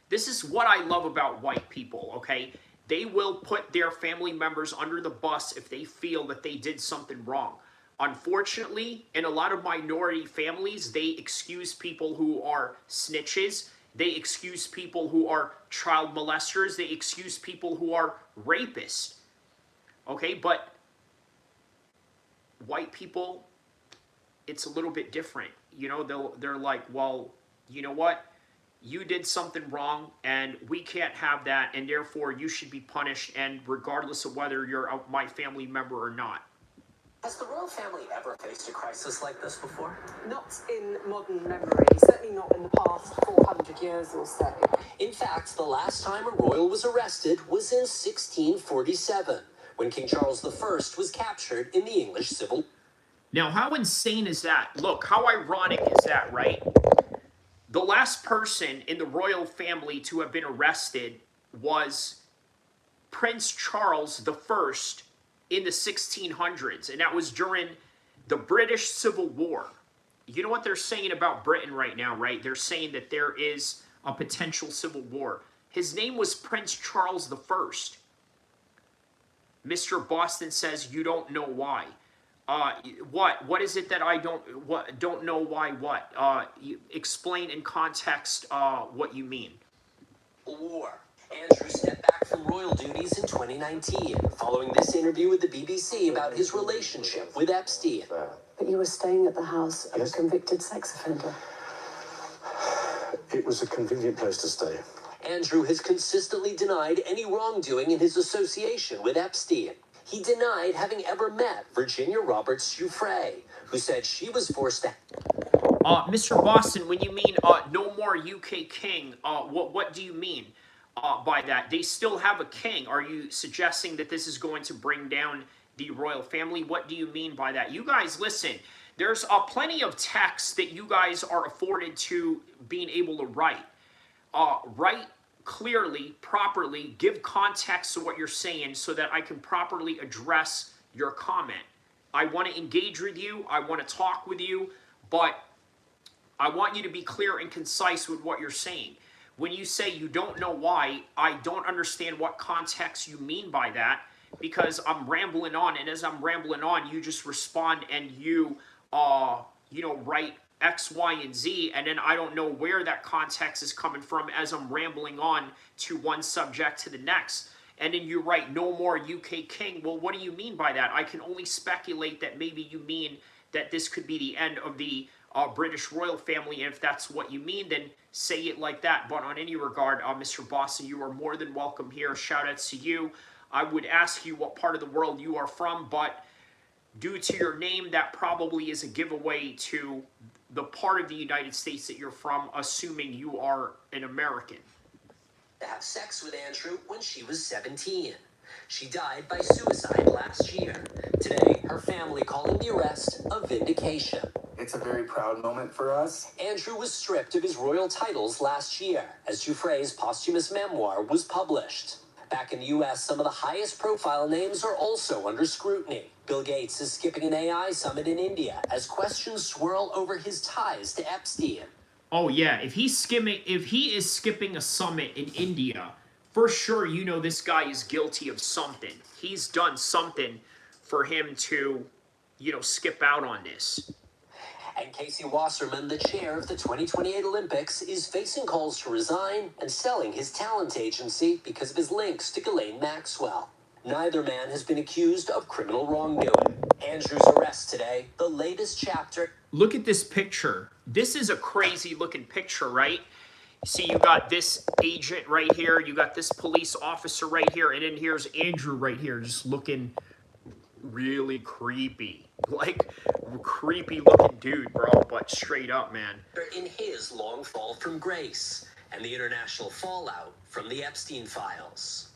This is what I love about white people, okay? They will put their family members under the bus if they feel that they did something wrong. Unfortunately, in a lot of minority families, they excuse people who are snitches. They excuse people who are child molesters. They excuse people who are rapists. Okay, but white people, it's a little bit different. they're like, well, you know what? You did something wrong, and we can't have that, and therefore you should be punished, and regardless of whether you're my family member or not. Has the royal family ever faced a crisis like this before? Not in modern memory, certainly not in the past 400 years or so. In fact, the last time a royal was arrested was in 1647, when King Charles I was captured in the English Civil War. Now, how insane is that? Look, how ironic is that, right? The last person in the royal family to have been arrested was Prince Charles I in the 1600s, and that was during the British Civil War. You know what they're saying about Britain right now, right? They're saying that there is a potential civil war. His name was Prince Charles I. Mr. Boston says you don't know why. What is it that I don't know why what? Explain in context what you mean. War. Andrew stepped back from royal duties in 2019, following this interview with the BBC about his relationship with Epstein. But you were staying at the house of a convicted sex offender. It was a convenient place to stay. Andrew has consistently denied any wrongdoing in his association with Epstein. He denied having ever met Virginia Roberts Giuffre, who said she was forced to... Mr. Boston, when you mean no more UK king, what do you mean by that? They still have a king. Are you suggesting that this is going to bring down the royal family? What do you mean by that? You guys, listen, there's plenty of text that you guys are afforded to being able to write. Write clearly, properly, give context to what you're saying so that I can properly address your comment. I want to engage with you. I want to talk with you, but I want you to be clear and concise with what you're saying. When you say you don't know why, I don't understand what context you mean by that, because I'm rambling on, and as I'm rambling on, you just respond and you write X, Y, and Z, and then I don't know where that context is coming from as I'm rambling on to one subject to the next. And then you write no more UK king. Well, what do you mean by that? I can only speculate that maybe you mean that this could be the end of the British royal family, and if that's what you mean, then say it like that. But on any regard, Mr. Boston, you are more than welcome here. Shout out to you. I would ask you what part of the world you are from, but due to your name, that probably is a giveaway to the part of the United States that you're from, assuming you are an American. To have sex with Andrew when she was 17. She died by suicide last year. Today, her family calling the arrest a vindication. It's a very proud moment for us. Andrew was stripped of his royal titles last year as Giuffre's posthumous memoir was published. Back in the US, some of the highest profile names are also under scrutiny. Bill Gates is skipping an AI summit in India as questions swirl over his ties to Epstein. Oh yeah, if he is skipping a summit in India, for sure you know this guy is guilty of something. He's done something for him to, skip out on this. And Casey Wasserman, the chair of the 2028 Olympics, is facing calls to resign and selling his talent agency because of his links to Ghislaine Maxwell. Neither man has been accused of criminal wrongdoing. Andrew's arrest today, the latest chapter. Look at this picture. This is a crazy looking picture, right? See, you got this agent right here. You got this police officer right here. And then here's Andrew right here just looking really creepy. Like, creepy looking dude, bro. But straight up, man. In his long fall from grace and the international fallout from the Epstein files.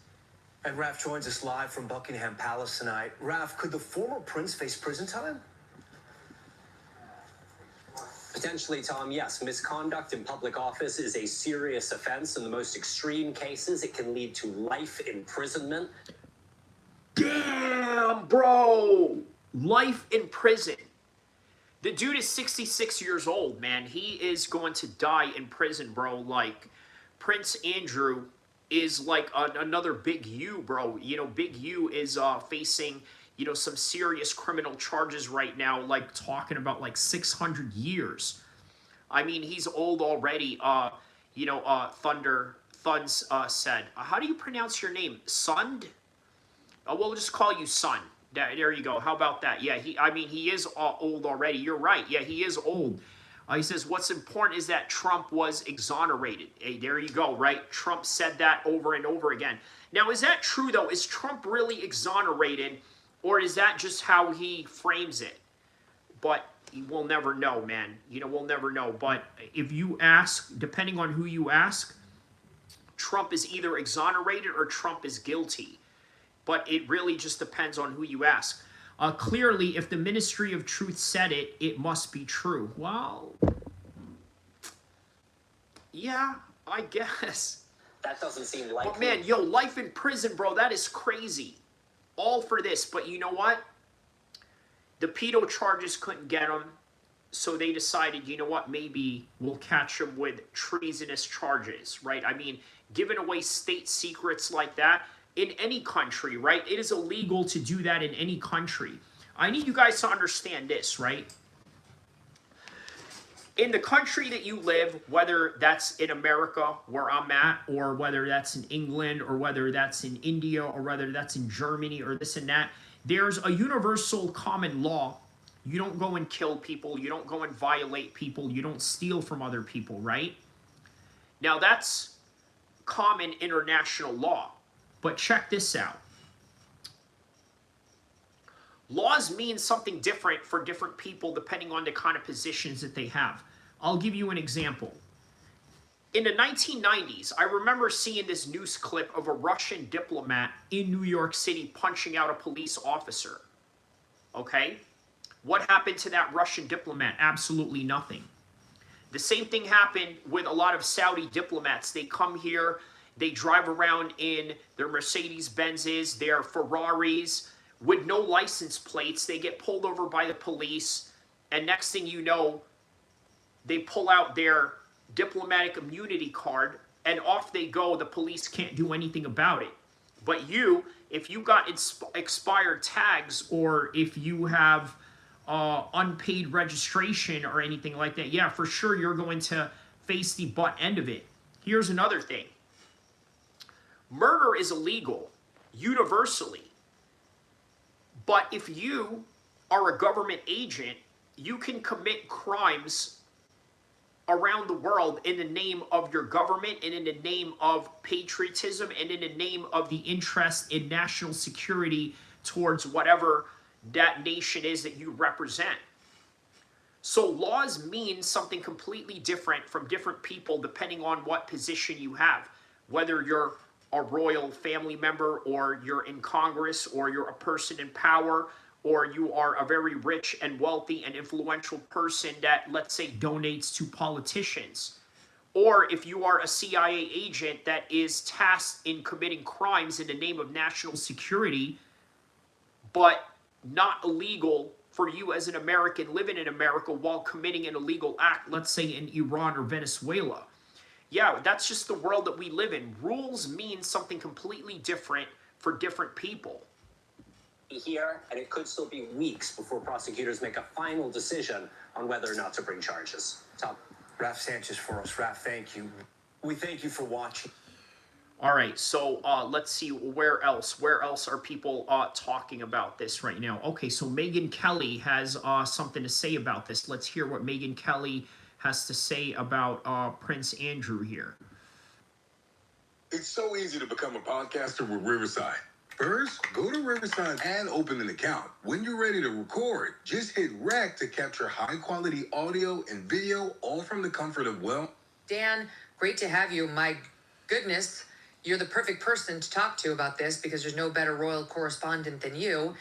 And Raf joins us live from Buckingham Palace tonight. Raf, could the former prince face prison time? Potentially, Tom, yes. Misconduct in public office is a serious offense. In the most extreme cases, it can lead to life imprisonment. Damn, bro! Life in prison. The dude is 66 years old, man. He is going to die in prison, bro. Like, Prince Andrew is like another Big U, bro. Big U is facing, some serious criminal charges right now, like talking about like 600 years. I mean, he's old already. Thuns said, how do you pronounce your name? Sund? We'll just call you Son. There you go. How about that? Yeah, he is old already. You're right. Yeah, he is old. He says, what's important is that Trump was exonerated. Hey, there you go, right? Trump said that over and over again. Now, is that true, though? Is Trump really exonerated, or is that just how he frames it? But we'll never know, man. We'll never know. But if you ask, depending on who you ask, Trump is either exonerated or Trump is guilty. But it really just depends on who you ask. Clearly, if the Ministry of Truth said it, it must be true. Well, yeah, I guess. That doesn't seem likely. But man, yo, life in prison, bro, that is crazy. All for this. But you know what? The pedo charges couldn't get him. So they decided, you know what, maybe we'll catch him with treasonous charges, right? I mean, giving away state secrets like that, in any country, right? It is illegal to do that in any country. I need you guys to understand this, right? In the country that you live, whether that's in America, where I'm at, or whether that's in England, or whether that's in India, or whether that's in Germany, or this and that, there's a universal common law. You don't go and kill people. You don't go and violate people. You don't steal from other people, right? Now, that's common international law. But check this out. Laws mean something different for different people depending on the kind of positions that they have. I'll give you an example. In the 1990s, I remember seeing this news clip of a Russian diplomat in New York City punching out a police officer. Okay? What happened to that Russian diplomat? Absolutely nothing. The same thing happened with a lot of Saudi diplomats. They come here, they drive around in their Mercedes-Benzes, their Ferraris, with no license plates. They get pulled over by the police, and next thing you know, they pull out their diplomatic immunity card, and off they go. The police can't do anything about it. But you, if you got expired tags, or if you have unpaid registration or anything like that, yeah, for sure you're going to face the butt end of it. Here's another thing. Murder is illegal universally. But if you are a government agent, you can commit crimes around the world in the name of your government and in the name of patriotism and in the name of the interest in national security towards whatever that nation is that you represent. So laws mean something completely different from different people depending on what position you have. Whether you're a royal family member, or you're in Congress, or you're a person in power, or you are a very rich and wealthy and influential person that, let's say, donates to politicians. Or if you are a CIA agent that is tasked in committing crimes in the name of national security, but not illegal for you as an American living in America while committing an illegal act, let's say in Iran or Venezuela. Yeah, that's just the world that we live in. Rules mean something completely different for different people. Here, and it could still be weeks before prosecutors make a final decision on whether or not to bring charges. Tom. Raf Sanchez for us. Raf, thank you. We thank you for watching. All right, so let's see, where else? Where else are people talking about this right now? Okay, so Megyn Kelly has something to say about this. Let's hear what Megyn Kelly has to say about Prince Andrew here. It's so easy to become a podcaster with Riverside. First, go to Riverside and open an account. When you're ready to record, just hit rec to capture high-quality audio and video, all from the comfort of, well... Dan, great to have you. My goodness, you're the perfect person to talk to about this because there's no better royal correspondent than you.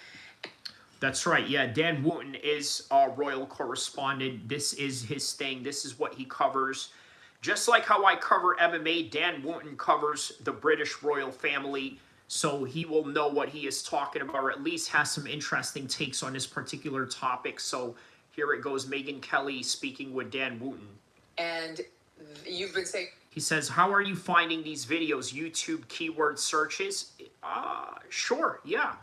That's right. Yeah, Dan Wooten is a royal correspondent. This is his thing. This is what he covers. Just like how I cover MMA, Dan Wooten covers the British royal family. So he will know what he is talking about, or at least has some interesting takes on this particular topic. So here it goes. Megyn Kelly speaking with Dan Wooten. And you've been saying... He says, how are you finding these videos? YouTube keyword searches? Sure, yeah.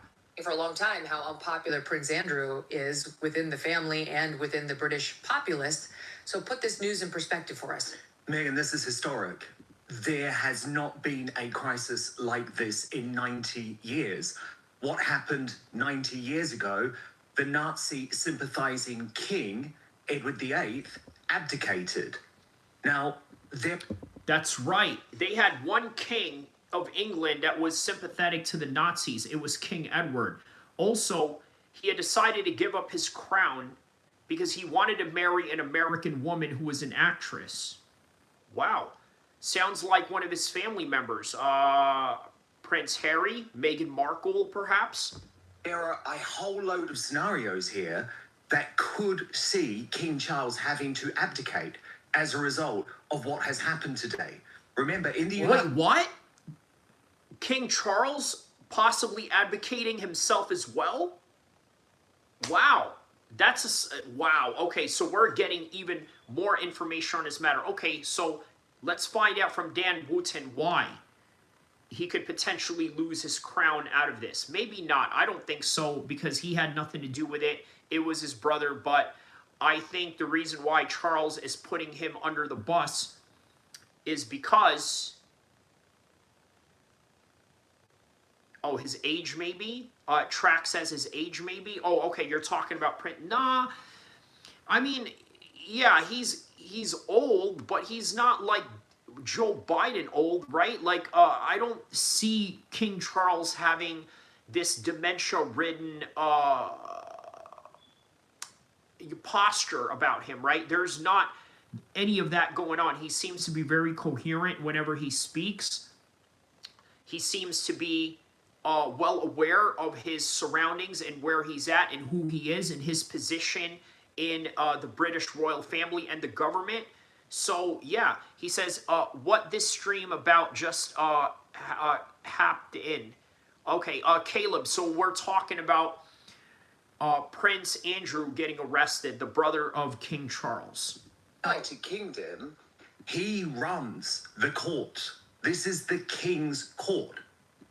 For a long time, how unpopular Prince Andrew is within the family and within the British populace. So put this news in perspective for us. Megan, this is historic. There has not been a crisis like this in 90 years. What happened 90 years ago? The Nazi sympathizing king, Edward VIII, abdicated. Now, That's right. They had one king of England that was sympathetic to the Nazis. It was King Edward. Also, he had decided to give up his crown because he wanted to marry an American woman who was an actress. Wow. Sounds like one of his family members. Prince Harry, Meghan Markle, perhaps? there are a whole load of scenarios here that could see King Charles having to abdicate as a result of what has happened today. Remember, in the Wait, what? King Charles possibly advocating himself as well? Wow. Wow. Okay, so we're getting even more information on this matter. Okay, so let's find out from Dan Wooten why he could potentially lose his crown out of this. Maybe not. I don't think so, because he had nothing to do with it. It was his brother, but I think the reason why Charles is putting him under the bus is because... Oh, his age maybe? Track says his age maybe? Oh, okay, you're talking about Prince. Nah, I mean, yeah, he's old, but he's not like Joe Biden old, right? Like, I don't see King Charles having this dementia-ridden posture about him, right? There's not any of that going on. He seems to be very coherent whenever he speaks. He seems to be well aware of his surroundings and where he's at and who he is and his position in the British royal family and the government. So, yeah, he says, what this stream about just happed in. Okay, Caleb, so we're talking about Prince Andrew getting arrested, the brother of King Charles. United Kingdom, he runs the court. This is the King's court.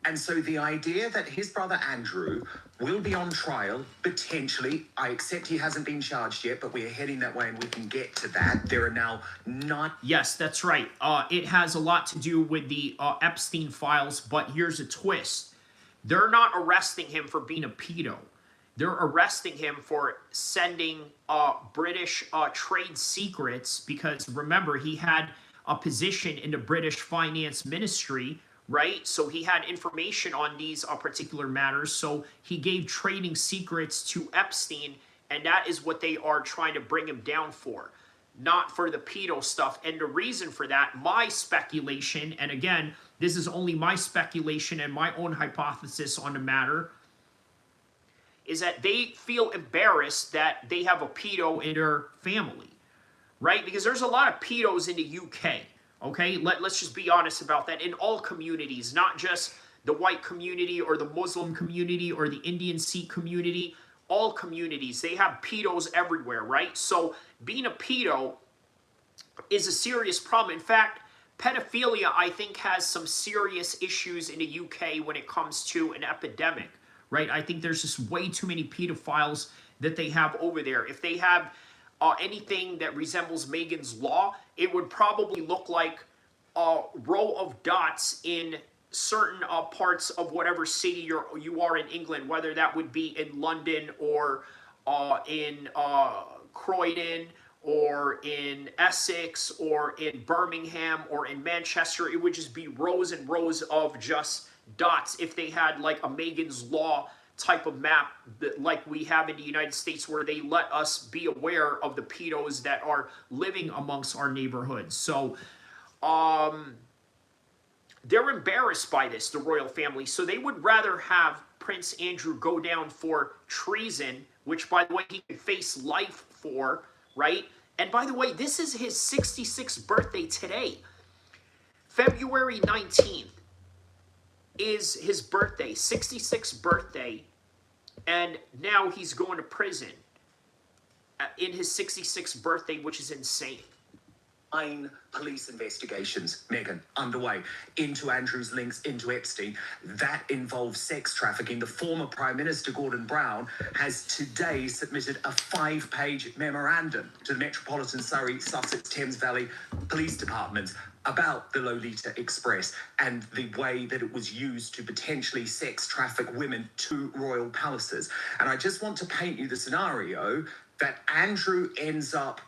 And so the idea that his brother Andrew will be on trial, potentially, I accept he hasn't been charged yet, but we are heading that way and we can get to that. There are now 9... Yes, that's right. It has a lot to do with the Epstein files, but here's a twist. They're not arresting him for being a pedo. They're arresting him for sending British trade secrets because, remember, he had a position in the British finance ministry, right? So he had information on these particular matters. So he gave trading secrets to Epstein, and that is what they are trying to bring him down for, not for the pedo stuff. And the reason for that, my speculation, and again, this is only my speculation and my own hypothesis on the matter, is that they feel embarrassed that they have a pedo in their family, right? Because there's a lot of pedos in the UK. Okay, let's just be honest about that. In all communities, not just the white community or the Muslim community or the Indian Sikh community, all communities, they have pedos everywhere, right? So being a pedo is a serious problem. In fact, pedophilia, I think, has some serious issues in the UK when it comes to an epidemic, right? I think there's just way too many pedophiles that they have over there. If they have anything that resembles Megan's Law, it would probably look like a row of dots in certain parts of whatever city you are in England, whether that would be in London or in Croydon or in Essex or in Birmingham or in Manchester. It would just be rows and rows of just dots if they had like a Megan's Law type of map that, like we have in the United States, where they let us be aware of the pedos that are living amongst our neighborhoods. So they're embarrassed by this, the royal family. So they would rather have Prince Andrew go down for treason, which, by the way, he could face life for, right? And by the way, this is his 66th birthday today. February 19th is his birthday, 66th birthday. And now he's going to prison in his 66th birthday, which is insane. 9 police investigations, Megan, underway into Andrew's links into Epstein. That involves sex trafficking. The former Prime Minister, Gordon Brown, has today submitted a 5-page memorandum to the Metropolitan Surrey, Sussex, Thames Valley Police Departments about the Lolita Express and the way that it was used to potentially sex traffic women to royal palaces. And I just want to paint you the scenario that Andrew ends up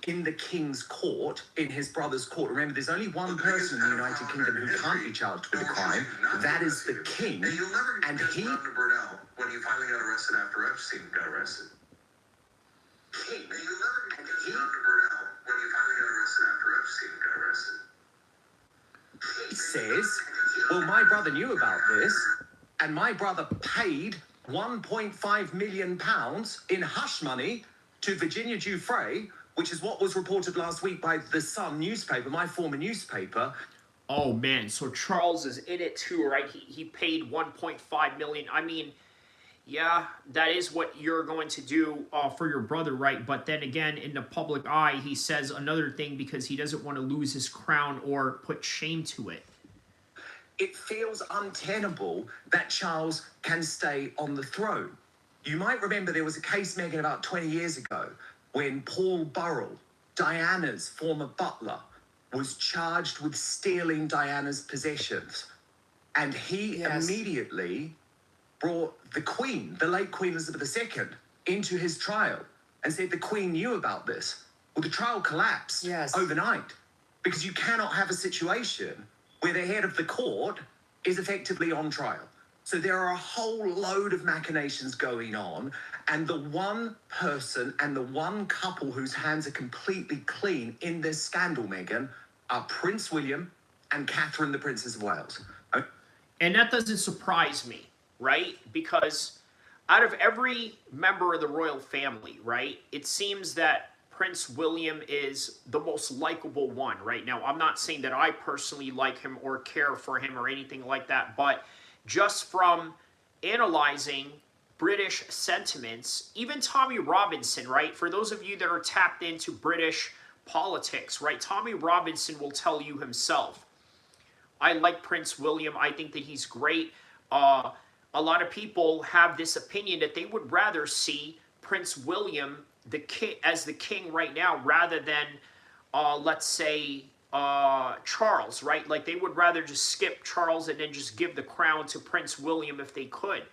in the King's court, in his brother's court. Remember, there's only one person in the United Kingdom who can't be charged with a crime. That is the King. And he... Burnell when he finally got arrested after Epstein got arrested. King. And he Burnell when he finally got arrested after Epstein got arrested. He says, well, my brother knew about this, and my brother paid £1.5 million in hush money to Virginia Giuffre, which is what was reported last week by the Sun newspaper, my former newspaper. Oh man, so Charles is in it too, right? He paid 1.5 million. I mean, yeah, that is what you're going to do for your brother, right? But then again, in the public eye, he says another thing because he doesn't want to lose his crown or put shame to it. It feels untenable that Charles can stay on the throne. You might remember there was a case, Meghan, about 20 years ago when Paul Burrell, Diana's former butler, was charged with stealing Diana's possessions. And he immediately brought the Queen, the late Queen Elizabeth II, into his trial and said the Queen knew about this. Well, the trial collapsed overnight because you cannot have a situation where the head of the court is effectively on trial. So there are a whole load of machinations going on, and the one person and the one couple whose hands are completely clean in this scandal, Meghan, are Prince William and Catherine, the Princess of Wales. And that doesn't surprise me, right? Because out of every member of the royal family, right, it seems that Prince William is the most likable one right now. I'm not saying that I personally like him or care for him or anything like that, but just from analyzing British sentiments, even Tommy Robinson, right? For those of you that are tapped into British politics, right? Tommy Robinson will tell you himself, I like Prince William. I think that he's great. A lot of people have this opinion that they would rather see Prince William the king as the king right now rather than let's say Charles, right? Like they would rather just skip Charles and then just give the crown to Prince William if they could.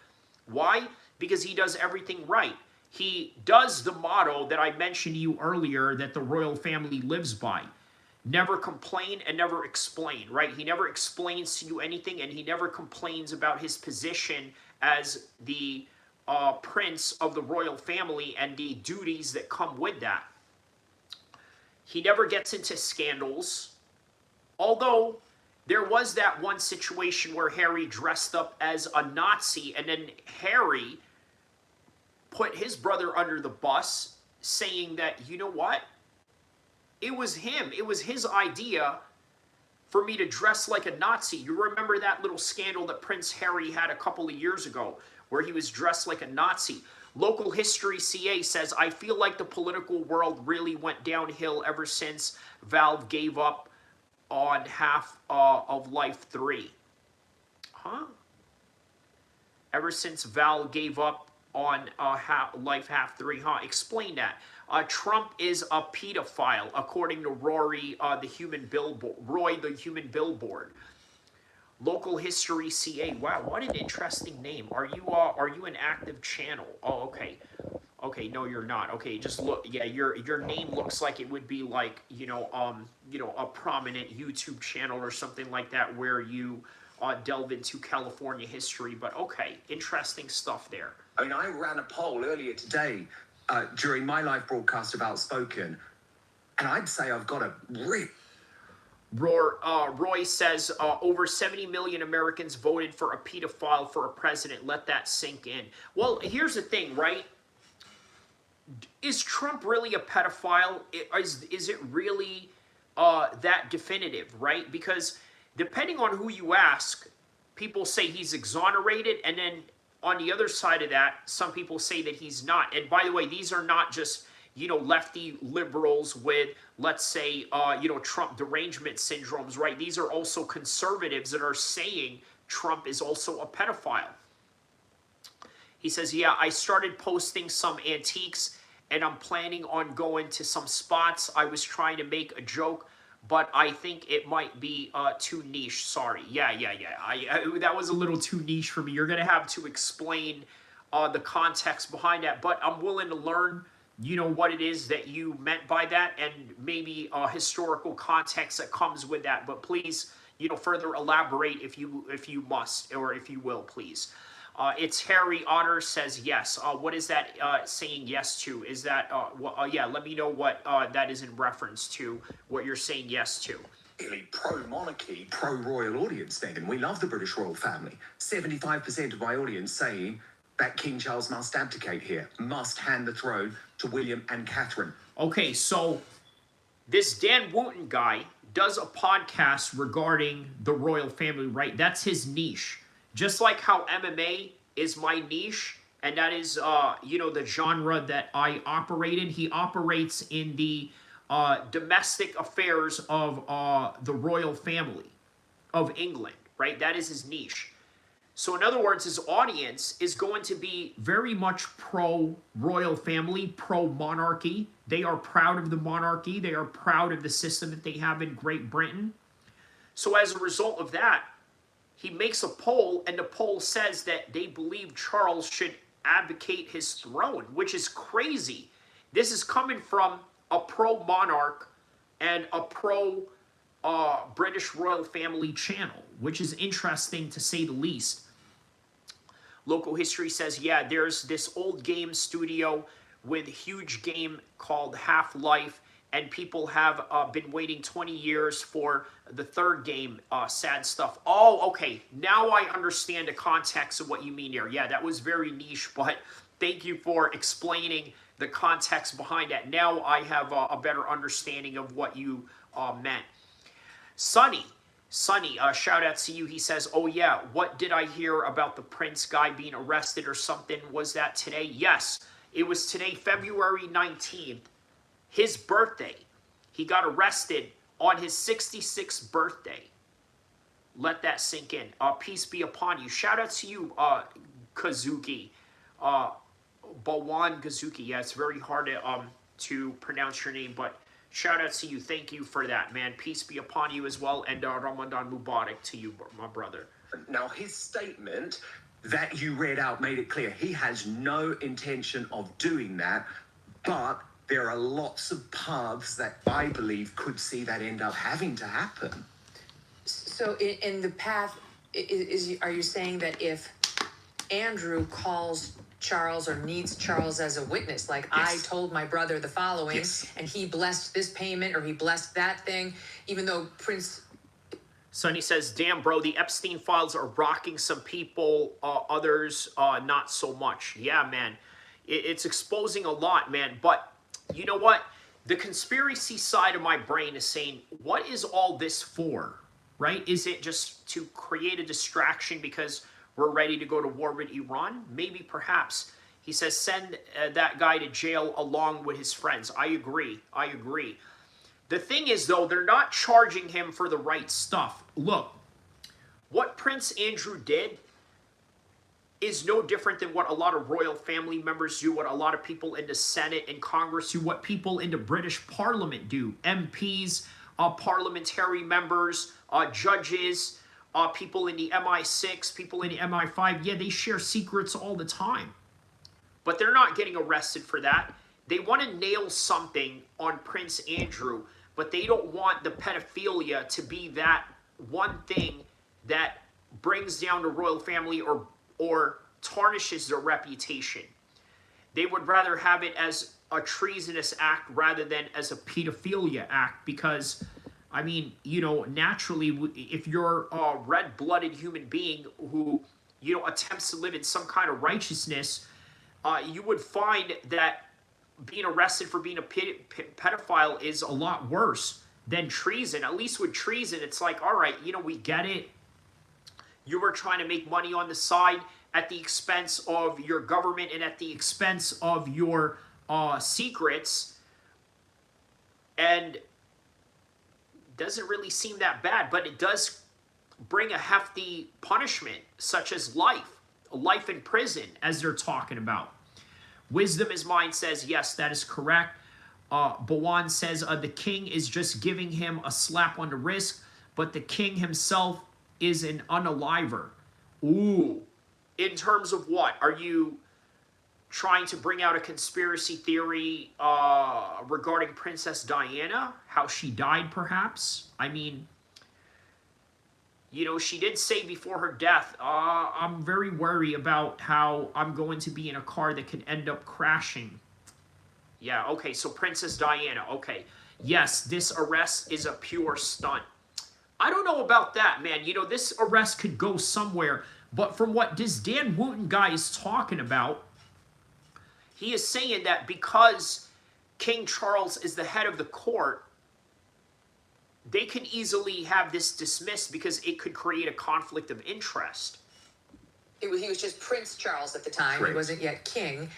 Why? Because he does everything right. He does the motto that I mentioned to you earlier that the royal family lives by. Never complain and never explain, right? He never explains to you anything, and he never complains about his position as the prince of the royal family and the duties that come with that. He never gets into scandals, although there was that one situation where Harry dressed up as a Nazi, and then Harry put his brother under the bus, saying that, you know what? It was him. It was his idea for me to dress like a Nazi. You remember that little scandal that Prince Harry had a couple of years ago where he was dressed like a Nazi. Local History CA says, I feel like the political world really went downhill ever since Valve gave up on Half-Life 3. Huh? Ever since Valve gave up on Half-Life 3, huh? Explain that. Trump is a pedophile, according to Roy, the human billboard. Local History CA. Wow, what an interesting name. Are you an active channel? Oh, okay. Okay, no, you're not. Okay, just look. Yeah, your name looks like it would be like a prominent YouTube channel or something like that where you delve into California history. But okay, interesting stuff there. I mean, I ran a poll earlier today during my live broadcast of Outspoken, and I'd say I've got a real... Roy says, over 70 million Americans voted for a pedophile for a president. Let that sink in. Well, here's the thing, right? Is Trump really a pedophile? Is it really that definitive, right? Because depending on who you ask, people say he's exonerated, and then on the other side of that, some people say that he's not. And by the way, these are not just, lefty liberals with, let's say, Trump derangement syndromes, right? These are also conservatives that are saying Trump is also a pedophile. He says, yeah, I started posting some antiques and I'm planning on going to some spots. I was trying to make a joke, but I think it might be too niche. Sorry. Yeah. That was a little too niche for me. You're going to have to explain the context behind that, but I'm willing to learn. you know, what it is that you meant by that, and maybe historical context that comes with that. But please, you know, further elaborate if you must, or if you will, please. It's Harry Otter says yes. What is that saying yes to? Is that, yeah, let me know what that is in reference to, what you're saying yes to. Pro-monarchy, pro-royal audience, Megan. We love the British royal family. 75% of my audience saying that King Charles must abdicate here, must hand the throne to William and Catherine. Okay, so this Dan Wooten guy does a podcast regarding the royal family, right? That's his niche. Just like how MMA is my niche, and that is, you know, the genre that I operate in. He operates in the domestic affairs of the royal family of England, right? That is his niche. So in other words, his audience is going to be very much pro-royal family, pro-monarchy. They are proud of the monarchy. They are proud of the system that they have in Great Britain. So as a result of that, he makes a poll, and the poll says that they believe Charles should abdicate his throne, which is crazy. This is coming from a pro-monarch and a pro-British royal family channel, which is interesting to say the least. Local history says, yeah, there's this old game studio with huge game called Half-Life, and people have been waiting 20 years for the third game. Sad stuff. Oh, okay. Now I understand the context of what you mean here. Yeah, that was very niche, but thank you for explaining the context behind that. Now I have a better understanding of what you meant. Sonny, shout out to you. He says, oh yeah, what did I hear about the Prince guy being arrested or something? Was that today? Yes, it was today, February 19th, his birthday. He got arrested on his 66th birthday. Let that sink in. Peace be upon you. Shout out to you, Kazuki. Bawan Kazuki. Yeah, it's very hard to pronounce your name, but shout out to you. Thank you for that, man. Peace be upon you as well, and Ramadan Mubarak to you, my brother. Now, his statement that you read out made it clear he has no intention of doing that, but there are lots of paths that I believe could see that end up having to happen. So in the path, are you saying that if Andrew calls Charles or needs Charles as a witness, like, yes, I told my brother the following, yes, and he blessed this payment or he blessed that thing, even though Prince... Sonny says, damn, bro, the Epstein files are rocking some people, others not so much. Yeah, man, it's exposing a lot, man. But you know what? The conspiracy side of my brain is saying, what is all this for, right? Is it just to create a distraction because we're ready to go to war with Iran? Maybe, perhaps. He says, send that guy to jail along with his friends. I agree. The thing is, though, they're not charging him for the right stuff. Look, what Prince Andrew did is no different than what a lot of royal family members do, what a lot of people in the Senate and Congress do, what people in the British Parliament do. MPs, parliamentary members, judges, people in the MI6, people in the MI5, yeah, they share secrets all the time. But they're not getting arrested for that. They want to nail something on Prince Andrew, but they don't want the pedophilia to be that one thing that brings down the royal family or tarnishes their reputation. They would rather have it as a treasonous act rather than as a pedophilia act, because I mean, you know, naturally, if you're a red-blooded human being who, you know, attempts to live in some kind of righteousness, you would find that being arrested for being a pedophile is a lot worse than treason. At least with treason, it's like, all right, you know, we get it. You were trying to make money on the side at the expense of your government and at the expense of your secrets. And doesn't really seem that bad, but it does bring a hefty punishment, such as life in prison, as they're talking about. Wisdom is Mine says, yes, that is correct. Bawan says, the king is just giving him a slap on the wrist, but the king himself is an unaliver. Ooh. In terms of what? Are you trying to bring out a conspiracy theory regarding Princess Diana, how she died, perhaps. I mean, you know, she did say before her death, I'm very worried about how I'm going to be in a car that could end up crashing. Yeah, okay, so Princess Diana, okay. Yes, this arrest is a pure stunt. I don't know about that, man. You know, this arrest could go somewhere, but from what this Dan Wooten guy is talking about, he is saying that because King Charles is the head of the court, they can easily have this dismissed because it could create a conflict of interest. He was just Prince Charles at the time. Correct. He wasn't yet king.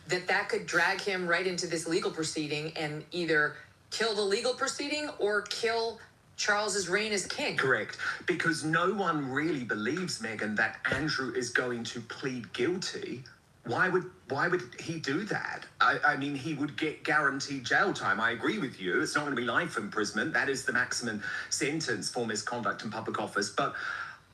That could drag him right into this legal proceeding and either kill the legal proceeding or kill Charles's reign as king. Correct. Because no one really believes, Meghan, that Andrew is going to plead guilty. Why would he do that? I mean, he would get guaranteed jail time. I agree with you. It's not going to be life imprisonment. That is the maximum sentence for misconduct in public office. But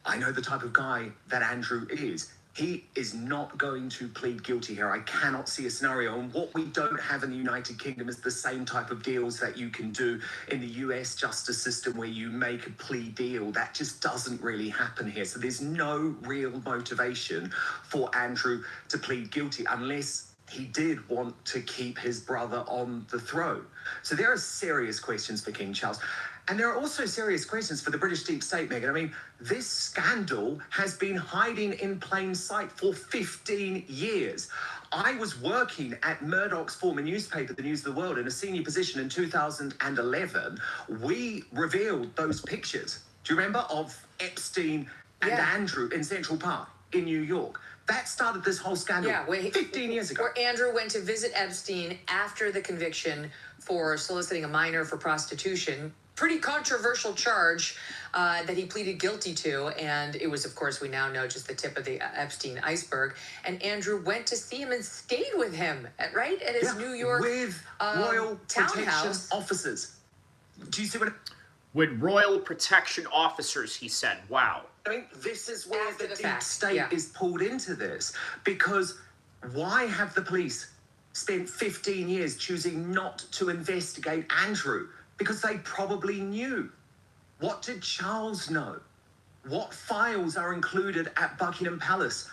I know the type of guy that Andrew is. He is not going to plead guilty here. I cannot see a scenario. And what we don't have in the United Kingdom is the same type of deals that you can do in the US justice system where you make a plea deal. That just doesn't really happen here. So there's no real motivation for Andrew to plead guilty unless he did want to keep his brother on the throne. So there are serious questions for King Charles. And there are also serious questions for the British deep state, Meghan. I mean, this scandal has been hiding in plain sight for 15 years. I was working at Murdoch's former newspaper, The News of the World, in a senior position in 2011. We revealed those pictures. Do you remember? Of Epstein and Andrew in Central Park in New York. That started this whole scandal 15 years ago. Where Andrew went to visit Epstein after the conviction for soliciting a minor for prostitution. Pretty controversial charge that he pleaded guilty to. And it was, of course, we now know, just the tip of the Epstein iceberg. And Andrew went to see him and stayed with him, right? At his New York with royal protection townhouse. officers. Do you see what... With royal protection officers, he said. Wow. I mean, this is where After the the deep fact, state is pulled into this. Because why have the police spent 15 years choosing not to investigate Andrew? Because they probably knew. What did Charles know? What files are included at Buckingham Palace?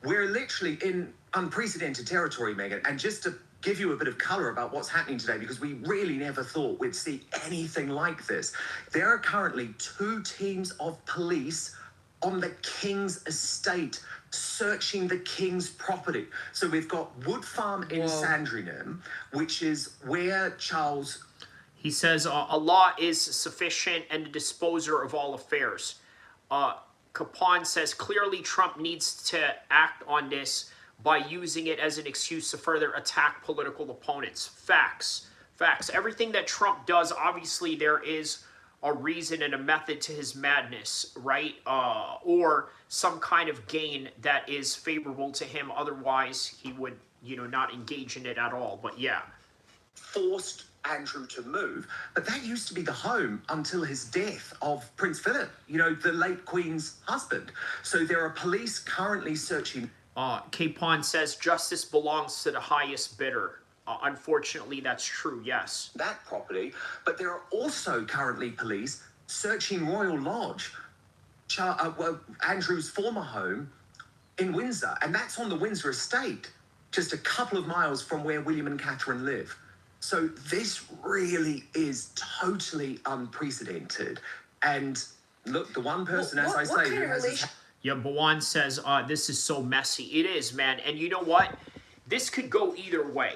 We're literally in unprecedented territory, Meghan. And just to give you a bit of colour about what's happening today, because we really never thought we'd see anything like this. There are currently 2 teams of police on the King's estate, searching the King's property. So we've got Wood Farm in Sandringham, which is where Charles... He says, Allah is sufficient and the disposer of all affairs. Capon says, clearly Trump needs to act on this by using it as an excuse to further attack political opponents. Facts. Facts. Everything that Trump does, obviously there is a reason and a method to his madness, right? Or some kind of gain that is favorable to him. Otherwise, he would, you know, not engage in it at all. But yeah. Forced Andrew to move, but that used to be the home until his death of Prince Philip, you know, the late Queen's husband. So there are police currently searching. Capon says justice belongs to the highest bidder. Unfortunately, that's true, yes. That property, but there are also currently police searching Royal Lodge, Andrew's former home in Windsor, and that's on the Windsor estate, just a couple of miles from where William and Catherine live. So this really is totally unprecedented. And look, the one person, as I say, who has... Yeah, Bawan says, this is so messy. It is, man. And you know what? This could go either way,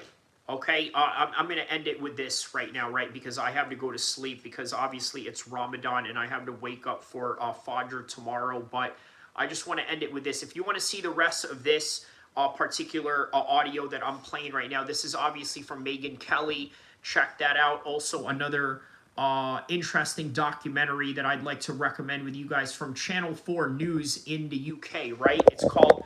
okay? I'm going to end it with this right now, right? Because I have to go to sleep because obviously it's Ramadan and I have to wake up for Fajr tomorrow. But I just want to end it with this. If you want to see the rest of this particular audio that I'm playing right now, this is obviously from Megyn Kelly. Check that out. Also, another interesting documentary that I'd like to recommend with you guys from Channel 4 News in the UK, right? It's called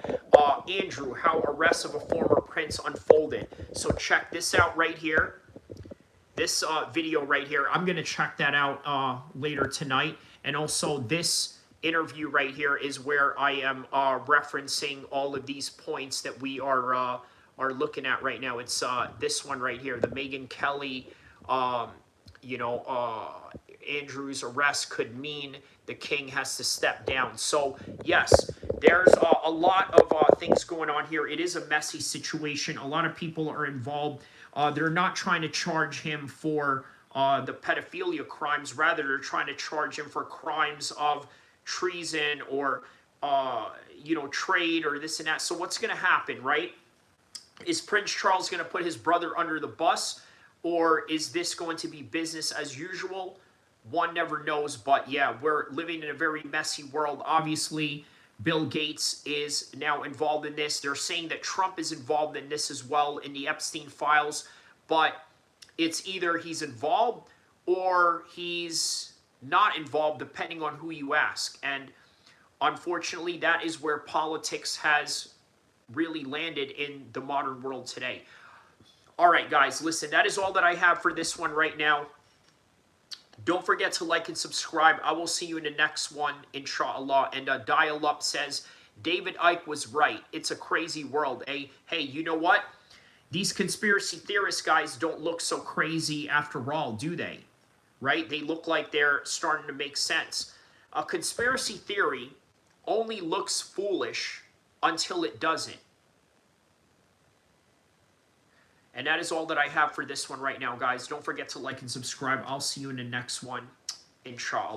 Andrew, How Arrest of a Former Prince Unfolded. So check this out right here. This video right here. I'm going to check that out later tonight. And also this interview right here is where I am referencing all of these points that we are are looking at right now. It's this one right here, the Megyn Kelly, Andrew's arrest could mean the king has to step down. So yes, there's a lot of things going on here. It is a messy situation. A lot of people are involved. They're not trying to charge him for the pedophilia crimes. Rather, they're trying to charge him for crimes of treason or trade or this and that. So what's going to happen, right? Is Prince Charles going to put his brother under the bus, or is this going to be business as usual? One never knows, but yeah, we're living in a very messy world. Obviously, Bill Gates is now involved in this. They're saying that Trump is involved in this as well, in the Epstein files, but it's either he's involved or he's not involved, depending on who you ask. And unfortunately, that is where politics has really landed in the modern world today. All right, guys, listen, that is all that I have for this one right now. Don't forget to like and subscribe. I will see you in the next one, inshallah. And Dial Up says, David Icke was right. It's a crazy world. Hey, you know what? These conspiracy theorist guys don't look so crazy after all, do they? Right? They look like they're starting to make sense. A conspiracy theory only looks foolish until it doesn't. And that is all that I have for this one right now, guys. Don't forget to like and subscribe. I'll see you in the next one, inshallah.